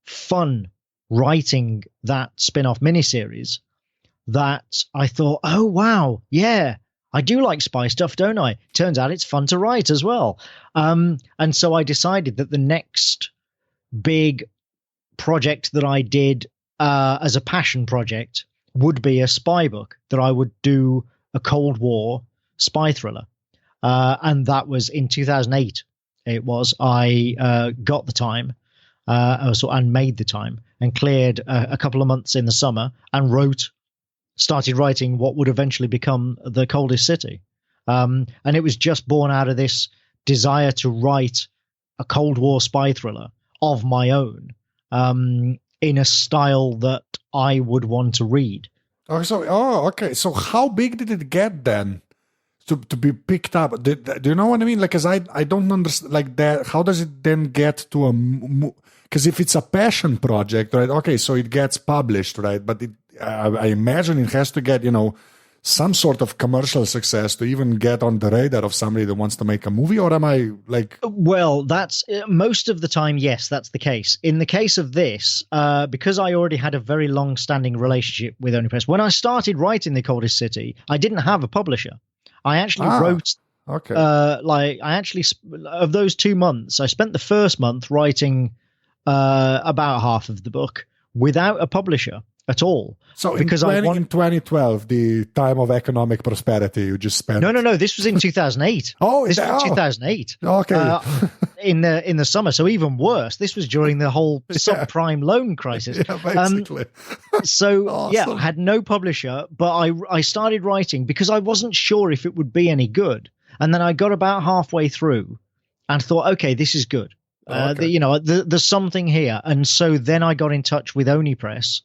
fun writing that spin-off miniseries that I thought, oh, wow, yeah, I do like spy stuff, don't I? Turns out it's fun to write as well. And so I decided that the next big project that I did as a passion project would be a spy book, that I would do a Cold War spy thriller. And that was in 2008. It was, I got the time and made the time and cleared a couple of months in the summer and started writing what would eventually become The Coldest City. And it was just born out of this desire to write a Cold War spy thriller of my own, in a style that I would want to read. Okay. So how big did it get then to be picked up? Do you know what I mean? Like, because I don't understand, like, that. How does it then get to because if it's a passion project, right? Okay, so it gets published, right? But I imagine it has to get, some sort of commercial success to even get on the radar of somebody that wants to make a movie, or am I like... Well, that's most of the time, yes, that's the case. In the case of this, because I already had a very long-standing relationship with Only Press, when I started writing The Coldest City, I didn't have a publisher. I actually wrote... Okay. Of those 2 months, I spent the first month writing about half of the book without a publisher at all. So in 2012, the time of economic prosperity, you just spent... No. This was in 2008. This was 2008. Okay. In the summer. So even worse, this was during the whole subprime loan crisis. Yeah, basically. So awesome. yeah, I had no publisher, but I started writing because I wasn't sure if it would be any good. And then I got about halfway through and thought, okay, this is good. Okay. There's something here. And so then I got in touch with Only Press,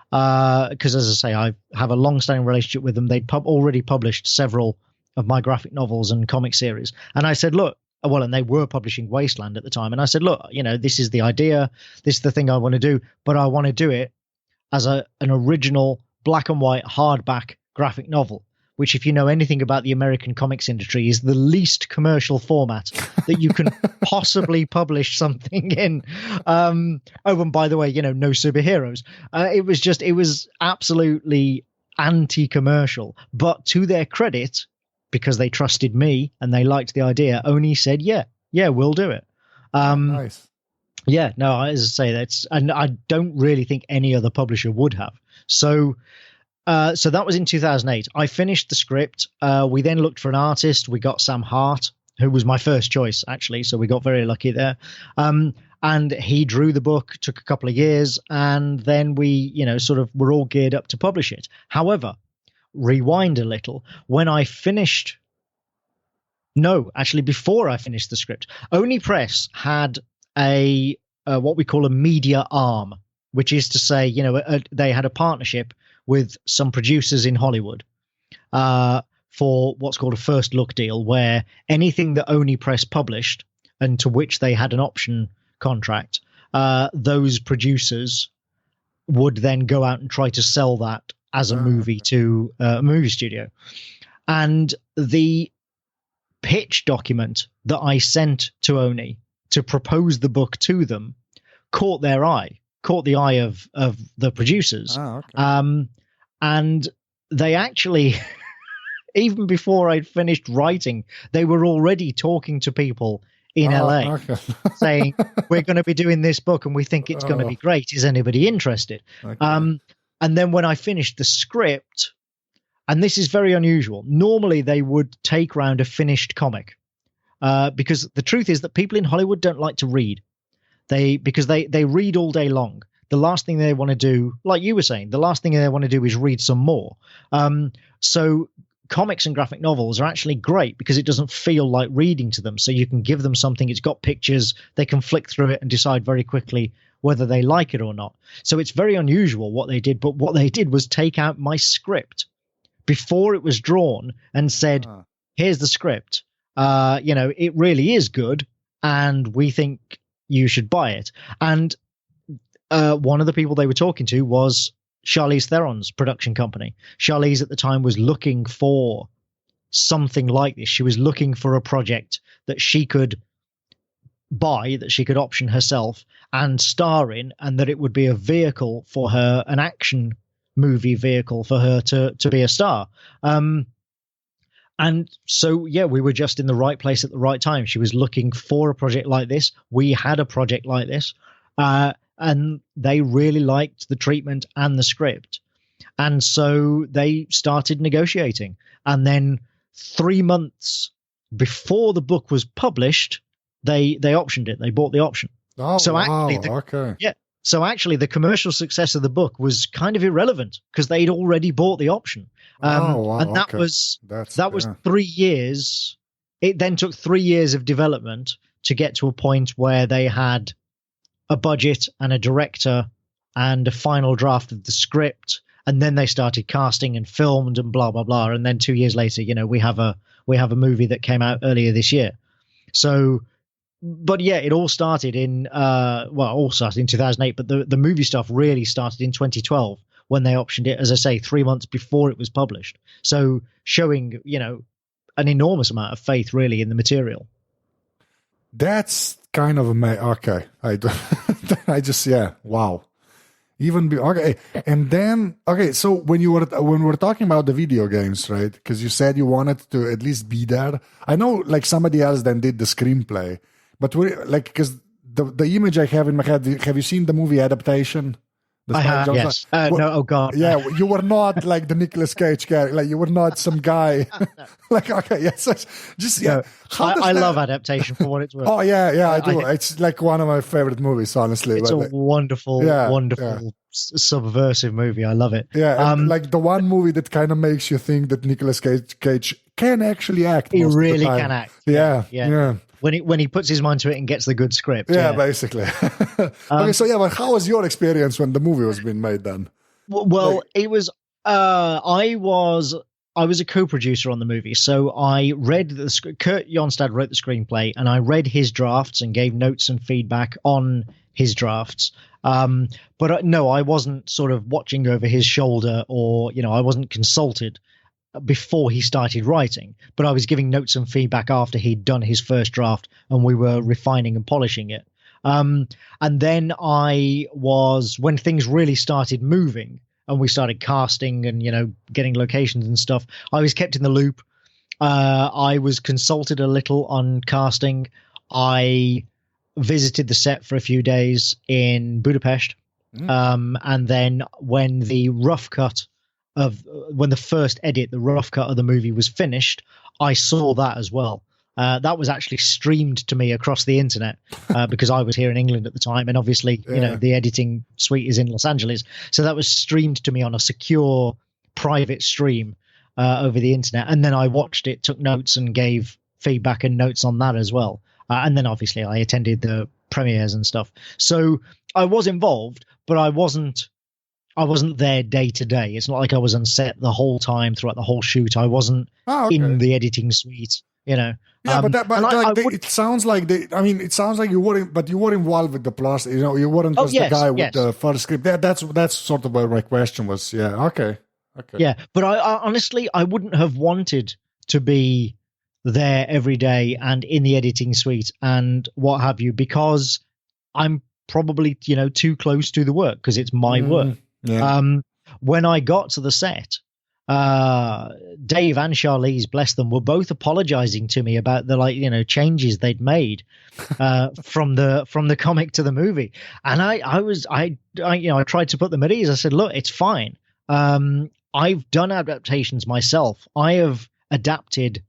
because, as I say, I have a long-standing relationship with them. They'd already published several of my graphic novels and comic series. And I said, look, and they were publishing Wasteland at the time. And I said, look, this is the idea. This is the thing I want to do. But I want to do it as an original black and white hardback graphic novel, which, if you know anything about the American comics industry, is the least commercial format that you can possibly publish something in. And by the way, no superheroes. It was absolutely anti-commercial. But to their credit, because they trusted me and they liked the idea, Oni said, yeah, we'll do it. Nice. Yeah, no, as I say, and I don't really think any other publisher would have. So that was in 2008. I finished the script. We then looked for an artist. We got Sam Hart, who was my first choice, actually. So we got very lucky there. And he drew the book, took a couple of years, and then we, sort of were all geared up to publish it. However, rewind a little. When I finished... No, actually, before I finished the script, Only Press had what we call a media arm, which is to say, they had a partnership with some producers in Hollywood for what's called a first look deal, where anything that Only Press published and to which they had an option contract, those producers would then go out and try to sell that as a movie to a movie studio. And the pitch document that I sent to Oni to propose the book to them caught the eye of the producers. Okay. And they actually, even before I'd finished writing, they were already talking to people in LA, okay. saying, we're going to be doing this book and we think it's going to be great. Is anybody interested? Okay. And then when I finished the script, and this is very unusual, normally they would take round a finished comic, because the truth is that people in Hollywood don't like to read. Because they read all day long. The last thing they want to do, like you were saying, the last thing they want to do is read some more. So comics and graphic novels are actually great because it doesn't feel like reading to them. So you can give them something, it's got pictures, they can flick through it and decide very quickly whether they like it or not. So it's very unusual what they did, but what they did was take out my script before it was drawn and said, here's the script. It really is good, and we think you should buy it. And one of the people they were talking to was Charlize Theron's production company. Charlize at the time was looking for something like this. She was looking for a project that she could buy, that she could option herself and star in, and that it would be a vehicle for her, an action movie vehicle for her to be a star. And so, yeah, we were just in the right place at the right time. She was looking for a project like this. We had a project like this. And they really liked the treatment and the script. And so they started negotiating. And then 3 months before the book was published, they optioned it. They bought the option. Oh, so wow. actually, Okay. Yeah. So actually, the commercial success of the book was kind of irrelevant because they'd already bought the option. Wow. And that Okay. was 3 years. It then took 3 years of development to get to a point where they had a budget and a director and a final draft of the script, and then they started casting and filmed and blah blah blah. And then 2 years later, we have a movie that came out earlier this year. So, but yeah, it all started in 2008, but the movie stuff really started in 2012 when they optioned it, as I say, 3 months before it was published. So showing an enormous amount of faith really in the material. That's kind of amazing. Okay. Wow. Okay. And then, okay. So when we were talking about the video games, right? Because you said you wanted to at least be there. I know like somebody else then did the screenplay, but because the image I have in my head, have you seen the movie adaptation? I have, yes. No, oh God. Yeah, you were not like the Nicolas Cage character. Like you were not some guy. Like, okay, yes. Just, yeah. I love adaptation for what it's worth. Oh, yeah, I do. It's like one of my favorite movies, honestly. It's a wonderful subversive movie. I love it. Yeah, like the one movie that kind of makes you think that Nicolas Cage can actually act. He really can act. Yeah. When he puts his mind to it and gets the good script. Yeah, basically. Okay, so but how was your experience when the movie was being made then? Well, it was. I was a co-producer on the movie, so I read the script. Kurt Jonstad wrote the screenplay, and I read his drafts and gave notes and feedback on his drafts. But no, I wasn't sort of watching over his shoulder, or I wasn't consulted before he started writing, but I was giving notes and feedback after he'd done his first draft and we were refining and polishing it. And then when things really started moving and we started casting and, getting locations and stuff, I was kept in the loop. I was consulted a little on casting. I visited the set for a few days in Budapest. And then when the first edit, the rough cut of the movie was finished, I saw that as well. That was actually streamed to me across the internet because I was here in England at the time, and obviously, the editing suite is in Los Angeles, so that was streamed to me on a secure private stream over the internet. And then I watched it, took notes, and gave feedback and notes on that as well. And then obviously I attended the premieres and stuff. So I was involved, but I wasn't there day to day. It's not like I was on set the whole time throughout the whole shoot. I wasn't in the editing suite, Yeah, it sounds like you weren't, but you were involved with the plus. You weren't just the guy with the first script. That's sort of where my question was. Yeah, okay. Yeah, but I honestly, I wouldn't have wanted to be there every day and in the editing suite and what have you, because I'm probably too close to the work because it's my work. Yeah. When I got to the set, Dave and Charlize, bless them, were both apologizing to me about the changes they'd made from the comic to the movie, and I tried to put them at ease. I said, look, it's fine. I've done adaptations myself. I have adapted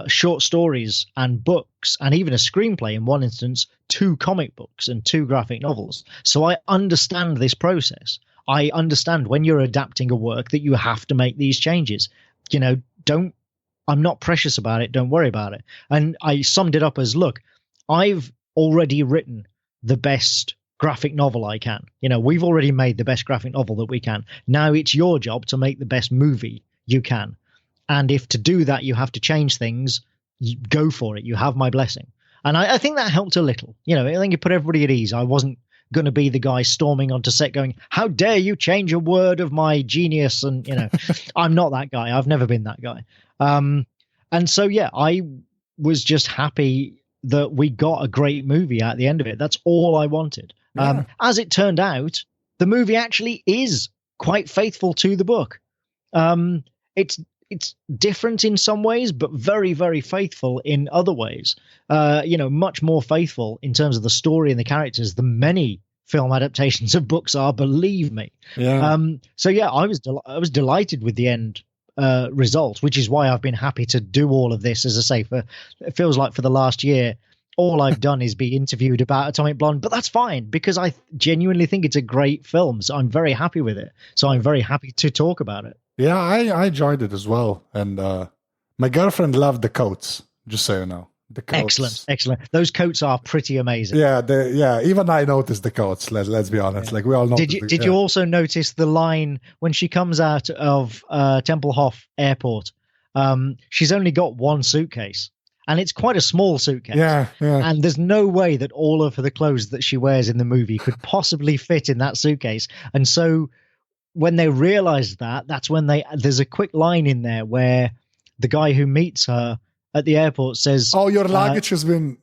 short stories and books and even a screenplay in one instance, 2 comic books and 2 graphic novels. So I understand this process. I understand when you're adapting a work that you have to make these changes. I'm not precious about it. Don't worry about it. And I summed it up as, look, I've already written the best graphic novel I can. We've already made the best graphic novel that we can. Now it's your job to make the best movie you can. And if to do that you have to change things, you go for it. You have my blessing. And I think that helped a little. I think it put everybody at ease. I wasn't going to be the guy storming onto set going, how dare you change a word of my genius? And, I'm not that guy. I've never been that guy. And so, yeah, I was just happy that we got a great movie at the end of it. That's all I wanted. Yeah. As it turned out, the movie actually is quite faithful to the book. It's different in some ways, but very, very faithful in other ways. Much more faithful in terms of the story and the characters than many film adaptations of books are, believe me. Yeah. So yeah, I was delighted with the end result, which is why I've been happy to do all of this. As I say, it feels like for the last year, all I've done is be interviewed about Atomic Blonde, but that's fine because I genuinely think it's a great film. So I'm very happy with it. So I'm very happy to talk about it. Yeah, I enjoyed it as well. And my girlfriend loved the coats, just so you know. The coats. Excellent. Those coats are pretty amazing. Yeah, even I noticed the coats, let's be honest. Yeah. Like we all know. Did you also notice the line when she comes out of Tempelhof Airport? She's only got one suitcase. And it's quite a small suitcase. Yeah. And there's no way that all of the clothes that she wears in the movie could possibly fit in that suitcase. And so when they realized that, that's when there's a quick line in there where the guy who meets her at the airport says, "Oh, your luggage has been."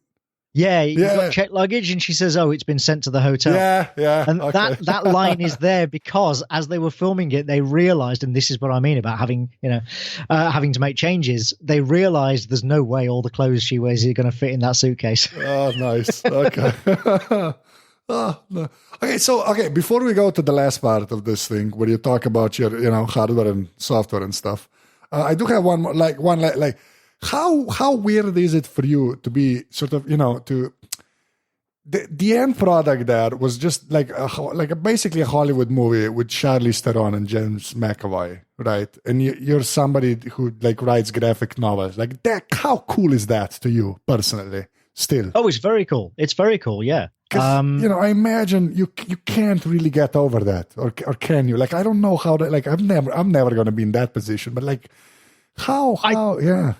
Yeah, you've got checked luggage, and she says, "Oh, it's been sent to the hotel." Yeah. And okay. that line is there because as they were filming it, they realized, and this is what I mean about having to make changes. They realized there's no way all the clothes she wears are going to fit in that suitcase. Oh, nice. Okay. Oh, no. Okay, before we go to the last part of this thing, where you talk about your, hardware and software and stuff, I do have one more, how weird is it for you to be sort of, to the end product there was just like basically a Hollywood movie with Charlize Theron and James McAvoy, right? And you're somebody who writes graphic novels like that. How cool is that to you personally? Still, it's very cool. It's very cool, yeah. I imagine you can't really get over that, or can you? I don't know how to. I'm never going to be in that position, but how? Yeah.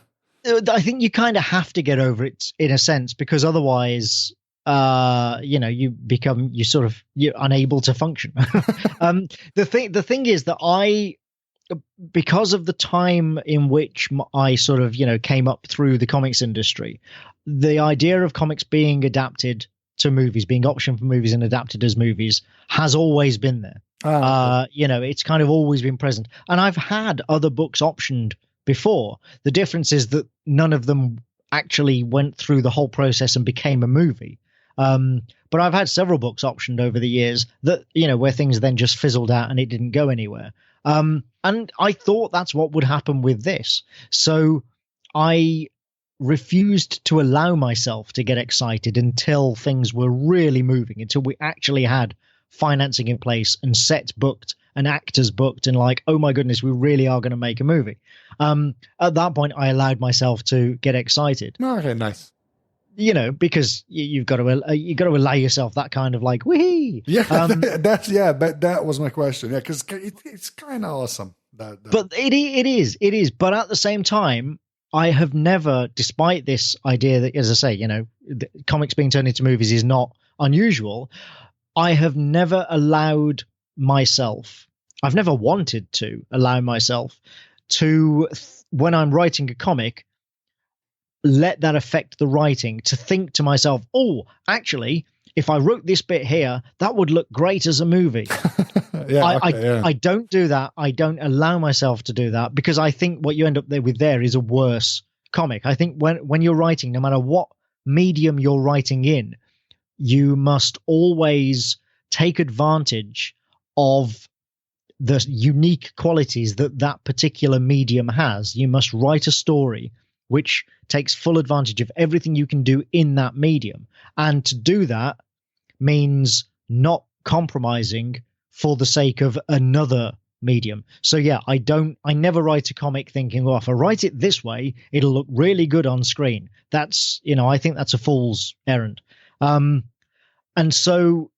I think you kind of have to get over it in a sense because otherwise, you're unable to function. The thing is that because of the time in which I sort of, came up through the comics industry, the idea of comics being adapted to movies, being optioned for movies and adapted as movies has always been there. It's kind of always been present. And I've had other books optioned before. The difference is that none of them actually went through the whole process and became a movie. But I've had several books optioned over the years that, where things then just fizzled out and it didn't go anywhere. And I thought that's what would happen with this. So I refused to allow myself to get excited until things were really moving, until we actually had financing in place and sets booked and actors booked and oh my goodness, we really are going to make a movie. At that point, I allowed myself to get excited. Okay, nice. Because you've got to allow yourself that kind of wee. Yeah, that was my question. Yeah, because it's kind of awesome. But it is. But at the same time, I have never, despite this idea that, as I say, comics being turned into movies is not unusual. I have never allowed myself. I've never wanted to allow myself to, when I'm writing a comic, let that affect the writing, to think to myself, oh, actually, if I wrote this bit here, that would look great as a movie. I don't do that. I don't allow myself to do that because I think what you end up with there is a worse comic. I think when you're writing, no matter what medium you're writing in, you must always take advantage of the unique qualities that particular medium has. You must write a story which takes full advantage of everything you can do in that medium. And to do that means not compromising for the sake of another medium. So yeah, I never write a comic thinking, well, if I write it this way, it'll look really good on screen. That's, I think that's a fool's errand. And so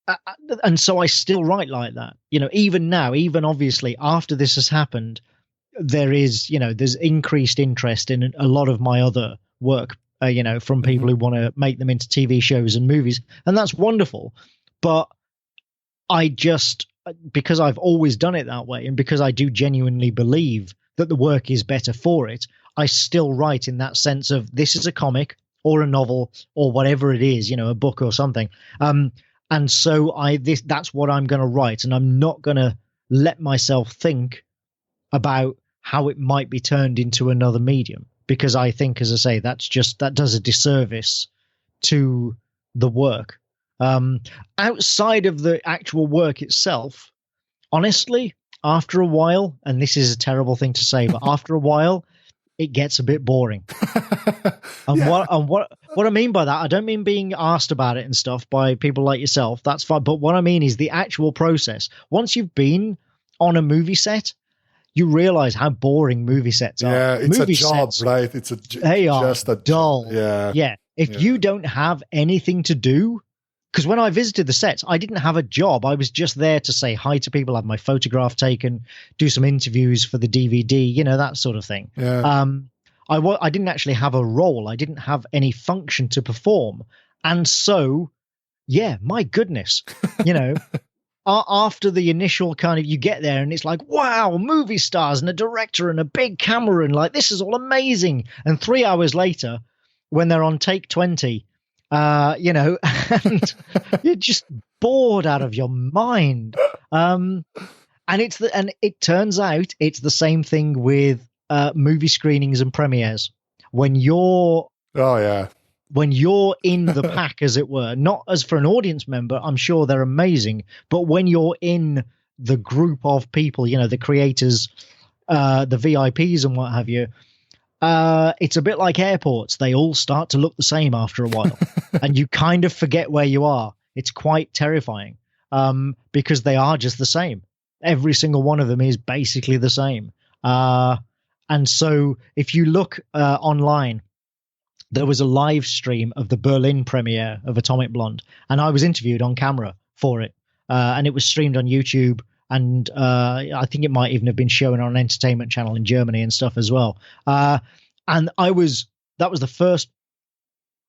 I still write like that, even now, even obviously after this has happened, there's increased interest in a lot of my other work, from people who want to make them into TV shows and movies. And that's wonderful. But because I've always done it that way, and because I do genuinely believe that the work is better for it, I still write in that sense of this is a comic or a novel or whatever it is, a book or something. And so that's what I'm going to write. And I'm not going to let myself think about how it might be turned into another medium, because I think, as I say, that does a disservice to the work. Outside of the actual work itself, honestly, after a while, and this is a terrible thing to say, but after a while, it gets a bit boring. And yeah. what I mean by that, I don't mean being asked about it and stuff by people like yourself. That's fine. But what I mean is the actual process. Once you've been on a movie set, you realize how boring movie sets are. Yeah, it's movie a job, sets, right? They are just a dull. Yeah. If you don't have anything to do, because when I visited the sets, I didn't have a job. I was just there to say hi to people, have my photograph taken, do some interviews for the DVD, that sort of thing. Yeah. I didn't actually have a role. I didn't have any function to perform. And so, yeah, my goodness, after the initial kind of, you get there and it's like, wow, movie stars and a director and a big camera and like, this is all amazing. And 3 hours later, when they're on take 20, and you're just bored out of your mind. And it turns out it's the same thing with movie screenings and premieres. When you're in the pack, as it were, not as for an audience member, I'm sure they're amazing, but when you're in the group of people, the creators, the VIPs and what have you, it's a bit like airports. They all start to look the same after a while and you kind of forget where you are. It's quite terrifying because they are just the same. Every single one of them is basically the same. And so if you look online, there was a live stream of the Berlin premiere of Atomic Blonde, and I was interviewed on camera for it. And it was streamed on YouTube. And I think it might even have been shown on an entertainment channel in Germany and stuff as well. And that was the first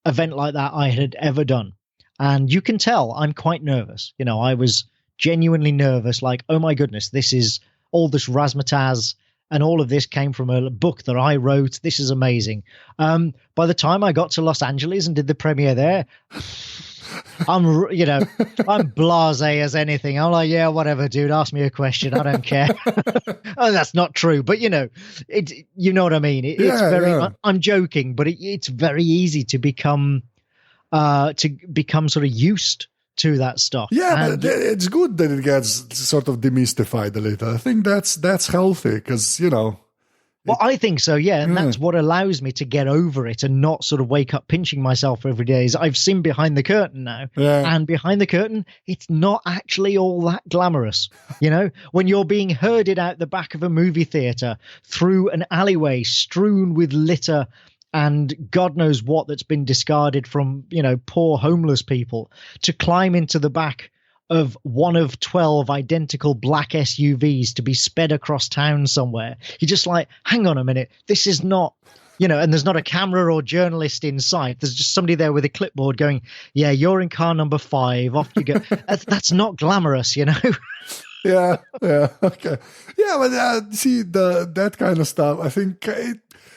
event like that I had ever done. And you can tell I'm quite nervous. I was genuinely nervous, like, oh my goodness, this is all this razzmatazz and all of this came from a book that I wrote. This is amazing. By the time I got to Los Angeles and did the premiere there, I'm blasé as anything. I'm like, yeah, whatever, dude. Ask me a question. I don't care. Oh, that's not true, but you know what I mean. It's very. Yeah. I'm joking, but it's very easy to become sort of used to that stuff. Yeah, but it's good that it gets sort of demystified a little. I think that's healthy because Well, I think so, yeah. And that's what allows me to get over it and not sort of wake up pinching myself every day. Is I've seen behind the curtain now. Yeah. And behind the curtain, it's not actually all that glamorous. When you're being herded out the back of a movie theater through an alleyway strewn with litter and God knows what that's been discarded from, poor homeless people, to climb into the back of one of 12 identical black SUVs to be sped across town somewhere. You're just like, hang on a minute, this is not, and there's not a camera or journalist in sight. There's just somebody there with a clipboard going, yeah, you're in car number 5, off you go. That's not glamorous, Yeah, okay. Yeah, but see, that kind of stuff, I think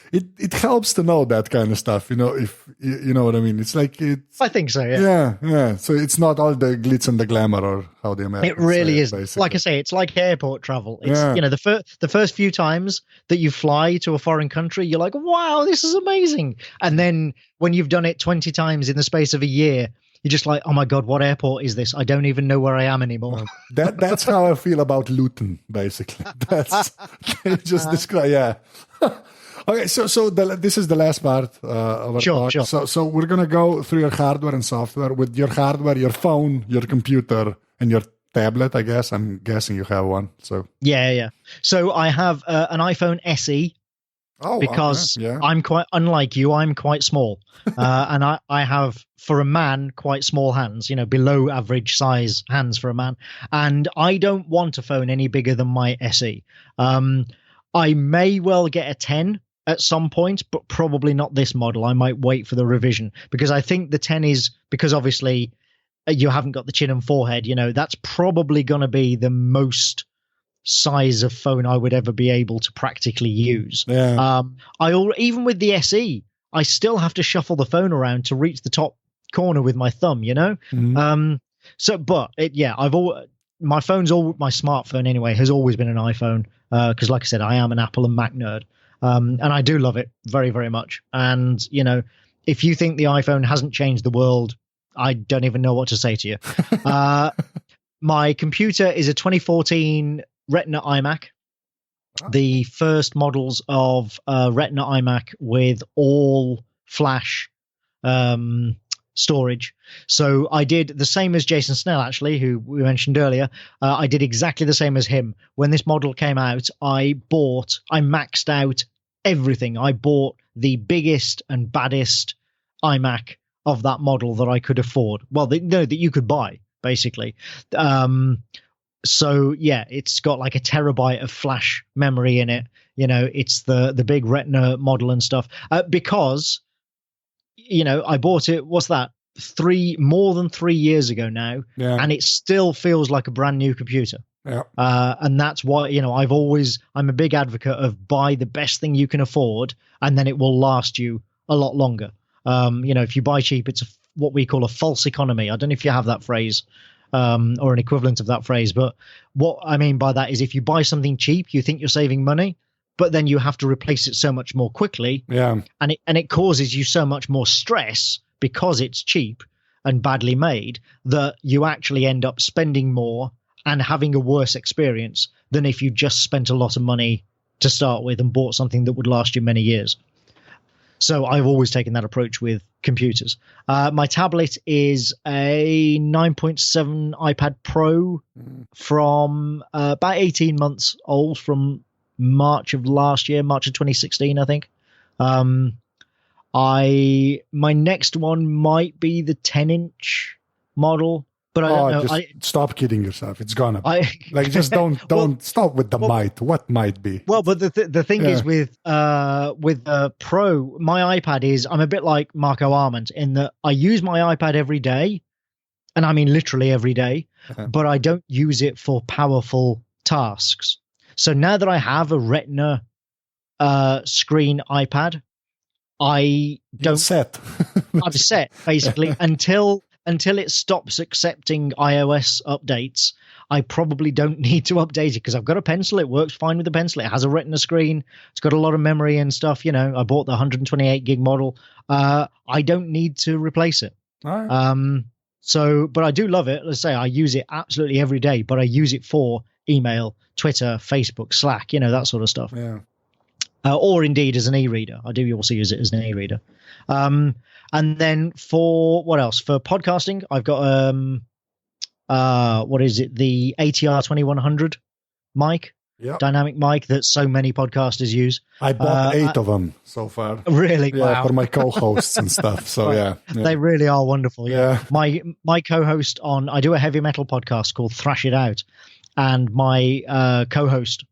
it helps to know that kind of stuff, if you know what I mean. It's like I think so, yeah. Yeah. So it's not all the glitz and the glamour, or how the Americans it really is. Basically. Like I say, it's like airport travel. It's the first few times that you fly to a foreign country, you're like, wow, this is amazing. And then when you've done it 20 times in the space of a year, you're just like, oh my God, what airport is this? I don't even know where I am anymore. That's how I feel about Luton, basically. That's just describe. Yeah. Okay, so this is the last part of our talk. Sure. So we're gonna go through your hardware and software. With your hardware, your phone, your computer, and your tablet. I guess I'm guessing you have one. So yeah. So I have an iPhone SE. Because I'm quite unlike you. I'm quite small, and I have, for a man, quite small hands. Below average size hands for a man, and I don't want a phone any bigger than my SE. I may well get a 10 at some point, but probably not this model. I might wait for the revision because I think the 10 is, because obviously you haven't got the chin and forehead. That's probably going to be the most size of phone I would ever be able to practically use. Even with the SE, I still have to shuffle the phone around to reach the top corner with my thumb. My smartphone anyway has always been an iPhone because, like I said, I am an Apple and Mac nerd, and I do love it very, very much. And if you think the iPhone hasn't changed the world, I don't even know what to say to you. My computer is a 2014 Retina iMac, the first models of Retina iMac with all flash storage. So I did the same as Jason Snell, actually, who we mentioned earlier. I did exactly the same as him. When this model came out, I maxed out everything. I bought the biggest and baddest iMac of that model that I could afford. Well, that you could buy, basically. So yeah, it's got like a terabyte of flash memory in it. It's the big Retina model and stuff. Because I bought it. What's that? More than 3 years ago now, and it still feels like a brand new computer. Yeah. And that's why I'm a big advocate of buy the best thing you can afford, and then it will last you a lot longer. If you buy cheap, it's what we call a false economy. I don't know if you have that phrase. Or an equivalent of that phrase. But what I mean by that is if you buy something cheap, you think you're saving money, but then you have to replace it so much more quickly. Yeah. And it causes you so much more stress because it's cheap and badly made that you actually end up spending more and having a worse experience than if you just spent a lot of money to start with and bought something that would last you many years. So I've always taken that approach with computers. My tablet is a 9.7 iPad Pro from about 18 months old, from March of last year, March of 2016, I think. My next one might be the 10-inch model. But I don't know. Stop kidding yourself. It's gonna just don't stop with the might. What might be? Well, but the thing is with the Pro, my iPad is, I'm a bit like Marco Arment in that I use my iPad every day, and I mean literally every day, but I don't use it for powerful tasks. So now that I have a Retina screen iPad, I don't set. I'm set basically until it stops accepting iOS updates. I probably don't need to update it because I've got a pencil. It works fine with the pencil. It has a Retina screen. It's got a lot of memory and stuff. I bought the 128 gig model. I don't need to replace it. All right. But I do love it. Let's say I use it absolutely every day, but I use it for email, Twitter, Facebook, Slack, that sort of stuff. Yeah. Or indeed as an e-reader. I do also use it as an e-reader. And then for what else? For podcasting, I've got the ATR 2100 mic, dynamic mic that so many podcasters use. I bought 8 of them so far. Really? Yeah, wow. For my co-hosts and stuff. So yeah, they really are wonderful. Yeah. My co-host I do a heavy metal podcast called Thrash It Out, and my co-host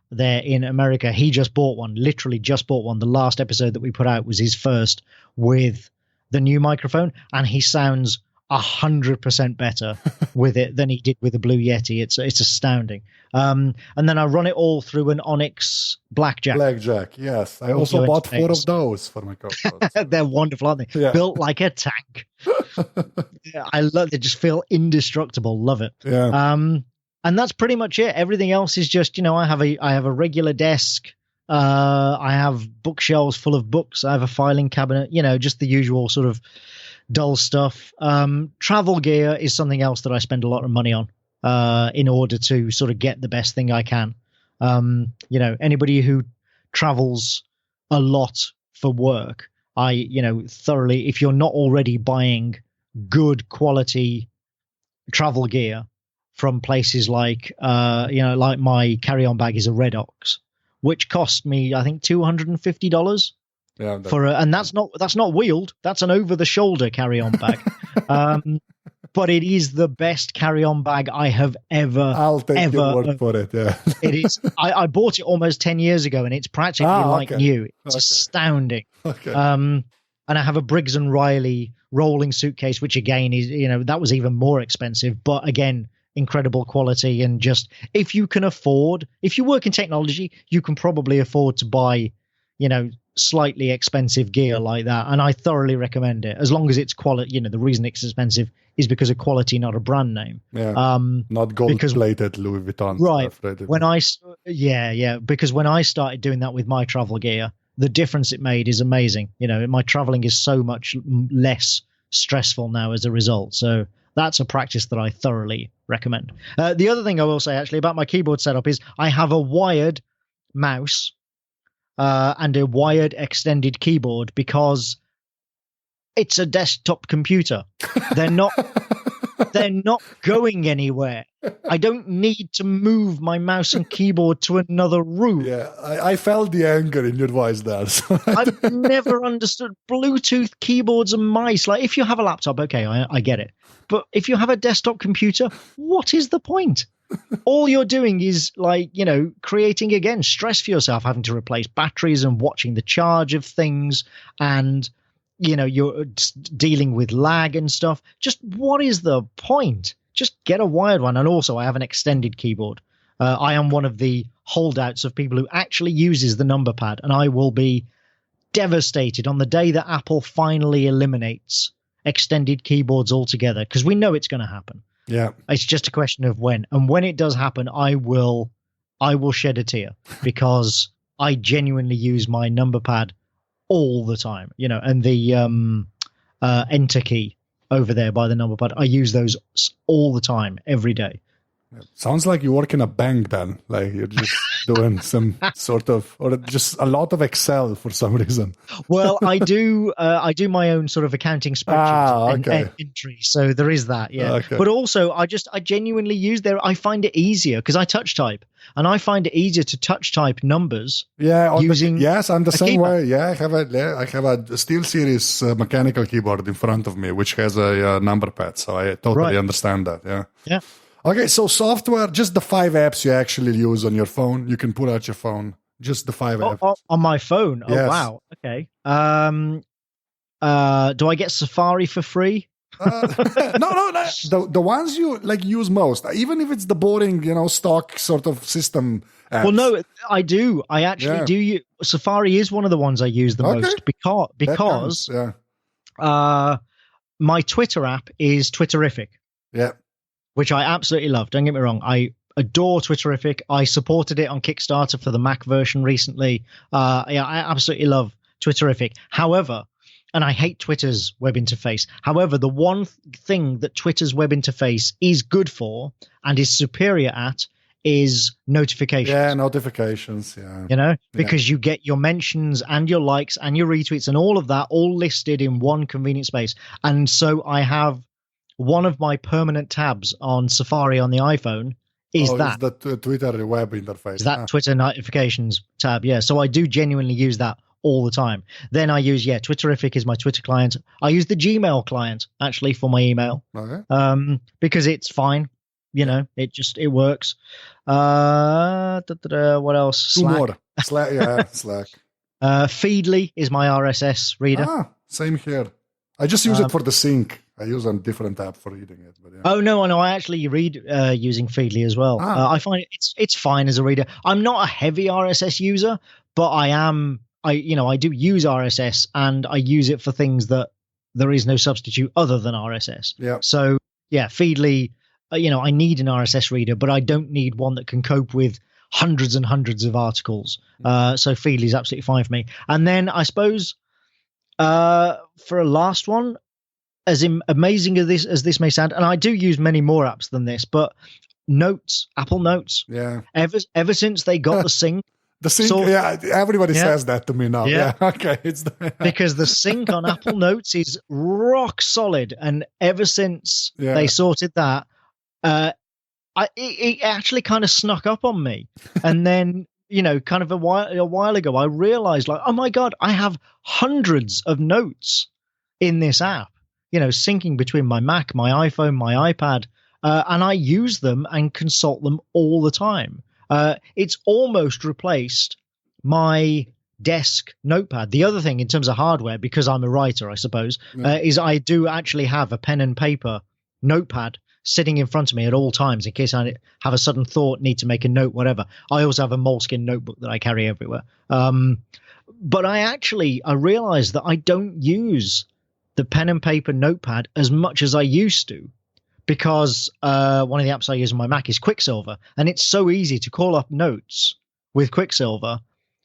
there in America, he literally just bought one. The last episode that we put out was his first with the new microphone, and he sounds 100% better with it than he did with the Blue Yeti. It's astounding. And then I run it all through an Onyx Blackjack. Yes. I also bought 4 of those for my co-hosts. They're wonderful, aren't they? Yeah. Built like a tank. I love it. They just feel indestructible. Love it. Yeah. And that's pretty much it. Everything else is just, I have a regular desk. I have bookshelves full of books. I have a filing cabinet, just the usual sort of dull stuff. Travel gear is something else that I spend a lot of money on in order to sort of get the best thing I can. Anybody who travels a lot for work, thoroughly, if you're not already buying good quality travel gear from places like my carry-on bag is a Red Ox, which cost me, I think, $250. Yeah, and that's not wheeled. That's an over-the-shoulder carry-on bag. But it is the best carry-on bag I have ever. I'll take your word for it. Yeah, it is. I bought it almost 10 years ago, and it's practically new. It's astounding. Okay. And I have a Briggs and Riley rolling suitcase, which again is, that was even more expensive, but again, incredible quality. And just if you work in technology, you can probably afford to buy, slightly expensive gear like that, and I thoroughly recommend it as long as it's quality. The reason it's expensive is because of quality, not a brand name. Not gold-plated Louis Vuitton right stuff, right? Because when I started doing that with my travel gear, the difference it made is amazing. My traveling is so much less stressful now as a result. So that's a practice that I thoroughly recommend. The other thing I will say actually about my keyboard setup is I have a wired mouse and a wired extended keyboard because it's a desktop computer. They're not going anywhere. I don't need to move my mouse and keyboard to another room. Yeah, I felt the anger in your voice there. So. I've never understood Bluetooth keyboards and mice. Like, if you have a laptop, okay, I get it. But if you have a desktop computer, what is the point? All you're doing is creating, again, stress for yourself, having to replace batteries and watching the charge of things, and you're dealing with lag and stuff. Just what is the point? Just get a wired one. And also, I have an extended keyboard. I am one of the holdouts of people who actually uses the number pad, and I will be devastated on the day that Apple finally eliminates extended keyboards altogether, because we know it's going to happen. Yeah, it's just a question of when. And when it does happen, I will shed a tear, because I genuinely use my number pad all the time, and the enter key over there by the number pad. I use those all the time, every day. Sounds like you work in a bank then, like you're just doing some sort of, or just a lot of Excel for some reason. Well, I do my own sort of accounting spreadsheet and entry, so there is that, yeah. Okay. But also, I genuinely use I find it easier because I touch type, and I find it easier to touch type numbers. Yeah, yes, I'm the same way. Yeah, I have a SteelSeries mechanical keyboard in front of me, which has a number pad, so I totally understand that. Yeah. Yeah. Okay, so software, just the 5 apps you actually use on your phone. You can pull out your phone, just the 5 apps. On my phone? Oh, yes. Wow. Okay. Do I get Safari for free? No. The ones you use most, even if it's the boring, stock sort of system apps. Well, no, I do. I actually do. Safari is one of the ones I use the most because my Twitter app is Twitterific. Yeah. Which I absolutely love. Don't get me wrong. I adore Twitterific. I supported it on Kickstarter for the Mac version recently. I absolutely love Twitterific. However, and I hate Twitter's web interface. However, the one thing that Twitter's web interface is good for and is superior at is notifications. Yeah, notifications. Yeah. Because you get your mentions and your likes and your retweets and all of that all listed in one convenient space. And so I have one of my permanent tabs on Safari on the iPhone is the Twitter web interface. Is that Twitter notifications tab? Yeah. So I do genuinely use that all the time. Then I use Twitterific is my Twitter client. I use the Gmail client actually for my email. Okay. Because it's fine. It works. What else? Slack. More. Slack. Feedly is my RSS reader. Same here. I just use it for the sync. I use a different app for reading it. But Oh no! I actually read using Feedly as well. I find it's fine as a reader. I'm not a heavy RSS user, but I am. I do use RSS, and I use it for things that there is no substitute other than RSS. Yeah. So Feedly. I need an RSS reader, but I don't need one that can cope with hundreds and hundreds of articles. So Feedly is absolutely fine for me. And then I suppose for a last one, amazing as this may sound, and I do use many more apps than this, but Notes, Apple Notes, ever since they got the sync. The sync, everybody says that to me now. Yeah, okay. Because the sync on Apple Notes is rock solid, and ever since they sorted that, it actually kind of snuck up on me. And then, kind of a while ago, I realized, like, oh my God, I have hundreds of notes in this app, syncing between my Mac, my iPhone, my iPad, and I use them and consult them all the time. It's almost replaced my desk notepad. The other thing in terms of hardware, because I'm a writer, I suppose, is I do actually have a pen and paper notepad sitting in front of me at all times in case I have a sudden thought, need to make a note, whatever. I also have a moleskin notebook that I carry everywhere. But I realized that I don't use the pen and paper notepad as much as I used to. Because one of the apps I use on my Mac is Quicksilver, and it's so easy to call up notes with Quicksilver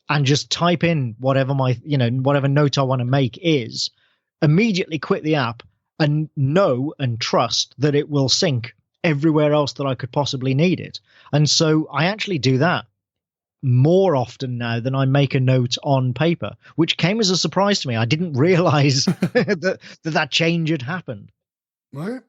and just type in whatever whatever note I want to make is, immediately quit the app and know and trust that it will sync everywhere else that I could possibly need it. And so I actually do that more often now than I make a note on paper, which came as a surprise to me. I didn't realize that change had happened. Right.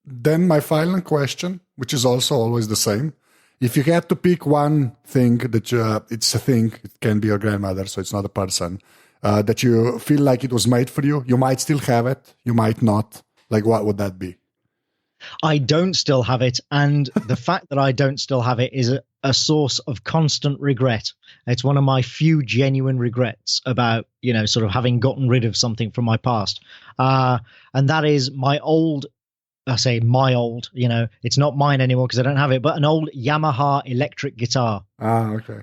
Then my final question, which is also always the same. If you had to pick one thing that it's a thing, it can be your grandmother, so it's not a person, that you feel like it was made for you, you might still have it, you might not. Like, what would that be? I don't still have it. And the fact that I don't still have it is a source of constant regret. It's one of my few genuine regrets about, sort of having gotten rid of something from my past. And that is my old, it's not mine anymore because I don't have it, but an old Yamaha electric guitar. Ah, okay.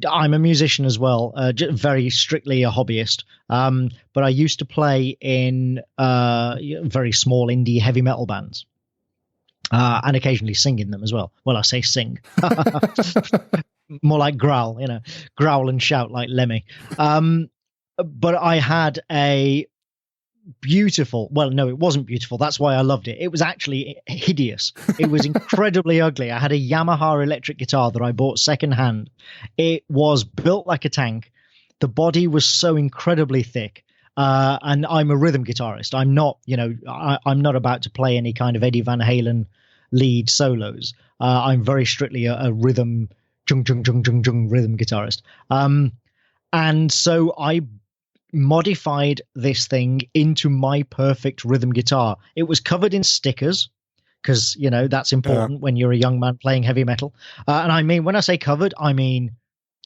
I'm a musician as well, very strictly a hobbyist. But I used to play in very small indie heavy metal bands, and occasionally sing in them as well. Well, I say sing, more like growl, growl and shout like Lemmy. But I had a beautiful, well, no, it wasn't beautiful. That's why I loved it. It was actually hideous. It was incredibly ugly. I had a Yamaha electric guitar that I bought secondhand. It was built like a tank. The body was so incredibly thick. And I'm a rhythm guitarist. I'm not, I'm not about to play any kind of Eddie Van Halen lead solos. I'm very strictly a rhythm, chung, chung, chung, chung, chung, rhythm guitarist. And so I modified this thing into my perfect rhythm guitar. It was covered in stickers because, that's important when you're a young man playing heavy metal. And I mean, when I say covered, I mean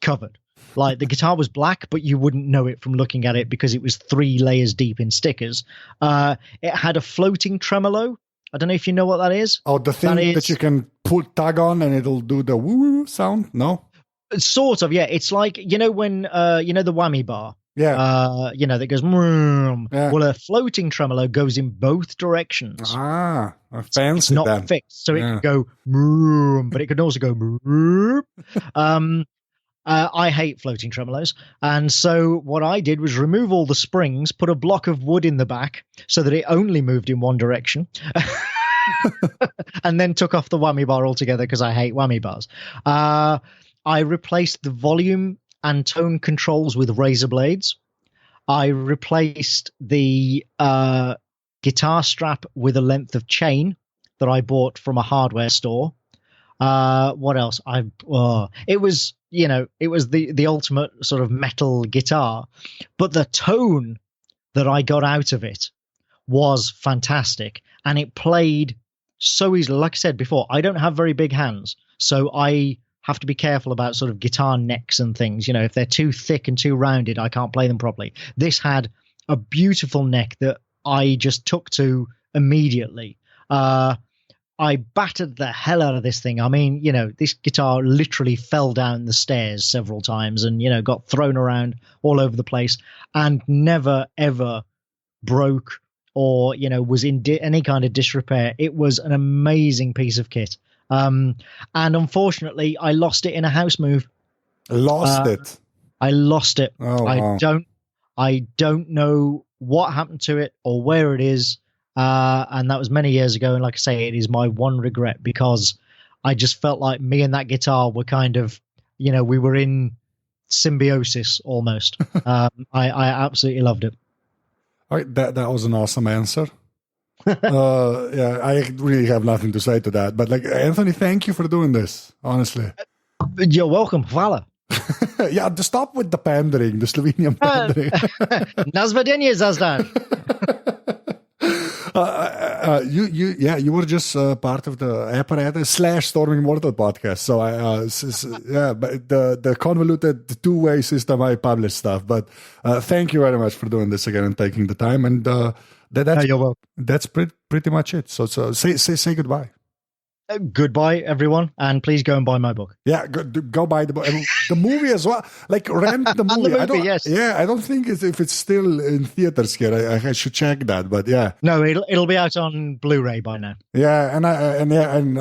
covered. Like the guitar was black, but you wouldn't know it from looking at it because it was 3 layers deep in stickers. It had a floating tremolo. I don't know if you know what that is. Oh, the thing that you can tug on and it'll do the woo sound? No? Sort of, yeah. It's like, when, the whammy bar. Yeah. That goes, well, a floating tremolo goes in both directions. Ah, I fancy it's not that. Fixed. So it could go, but it could also go, I hate floating tremolos. And so what I did was remove all the springs, put a block of wood in the back so that it only moved in one direction. And then took off the whammy bar altogether because I hate whammy bars. I replaced the volume and tone controls with razor blades. I replaced the guitar strap with a length of chain that I bought from a hardware store. What else? It was the ultimate sort of metal guitar, but the tone that I got out of it was fantastic, and it played so easily. Like I said before, I don't have very big hands, so I have to be careful about sort of guitar necks and things. If they're too thick and too rounded, I can't play them properly. This had a beautiful neck that I just took to immediately. I battered the hell out of this thing. I mean, this guitar literally fell down the stairs several times and, got thrown around all over the place and never, ever broke or, was in any kind of disrepair. It was an amazing piece of kit. And unfortunately, I lost it in a house move. Lost it? I lost it. Oh, wow. I don't know what happened to it or where it is. And that was many years ago. And like I say, it is my one regret because I just felt like me and that guitar were kind of, we were in symbiosis almost. I absolutely loved it. All right, that was an awesome answer. I really have nothing to say to that. But Anthony, thank you for doing this, honestly. You're welcome. Hvala. Yeah, to stop with the pandering, the Slovenian pandering. Nazvedenie zazdan. You were just part of the apparatus / Storming Mortal podcast. So but the convoluted two-way system, I publish stuff. But thank you very much for doing this again and taking the time. And you're welcome. That's pretty much it. So say goodbye. Goodbye, everyone, and please go and buy my book. Yeah, go buy the book. And the movie as well. Rent the movie. I don't think if it's still in theaters here. I should check that, but yeah. No, it'll be out on Blu-ray by now. Yeah, and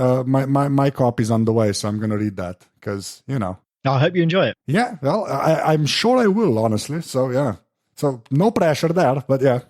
my copy's on the way, so I'm gonna read that because I hope you enjoy it. Yeah, well, I'm sure I will, honestly. So yeah, so no pressure there, but yeah.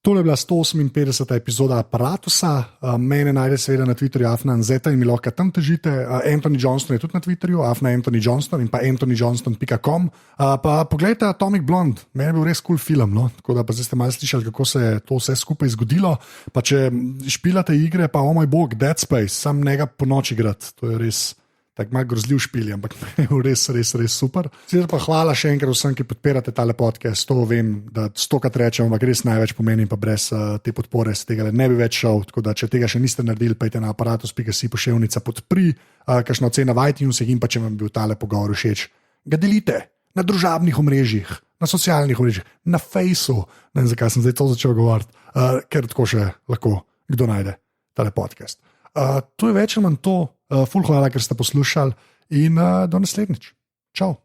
Tole je bila 158. epizoda Aparatusa. Mene najde seveda na Twitterju @anzeta in mi lahko tam težite. Antony Johnston je tudi na Twitterju, @Antony Johnston in pa antonyjohnston.com. Pa poglejte Atomic Blonde, meni je bil res cool film, no? Tako da pa zdaj ste malo slišali, kako se je to vse skupaj zgodilo. Pa če špilate igre, pa o moj bog, Dead Space, sam njega po noči igrati, to je res tako malo grozljiv špil, ampak res super. Sicer pa hvala še enkrat vsem, ki podpirate tale podcast. To vem, da 100-krat rečem, ampak res največ pomeni, pa brez te podpore se tega ne bi več šel. Tako da, če tega še niste naredili, pejte na aparatus.si pošiljka podpri, kakšna ocena v iTunesih in pa če vam bil tale pogovor všeč, ga delite na družabnih omrežjih, na socialnih omrežjih, na Faceu. Ne vem, zakaj sem zdaj to začel govoriti, ker tako še lahko kdo najde tale podcast. To je več ali manj to. Ful hvala, ker ste poslušali in do naslednjič. Čau.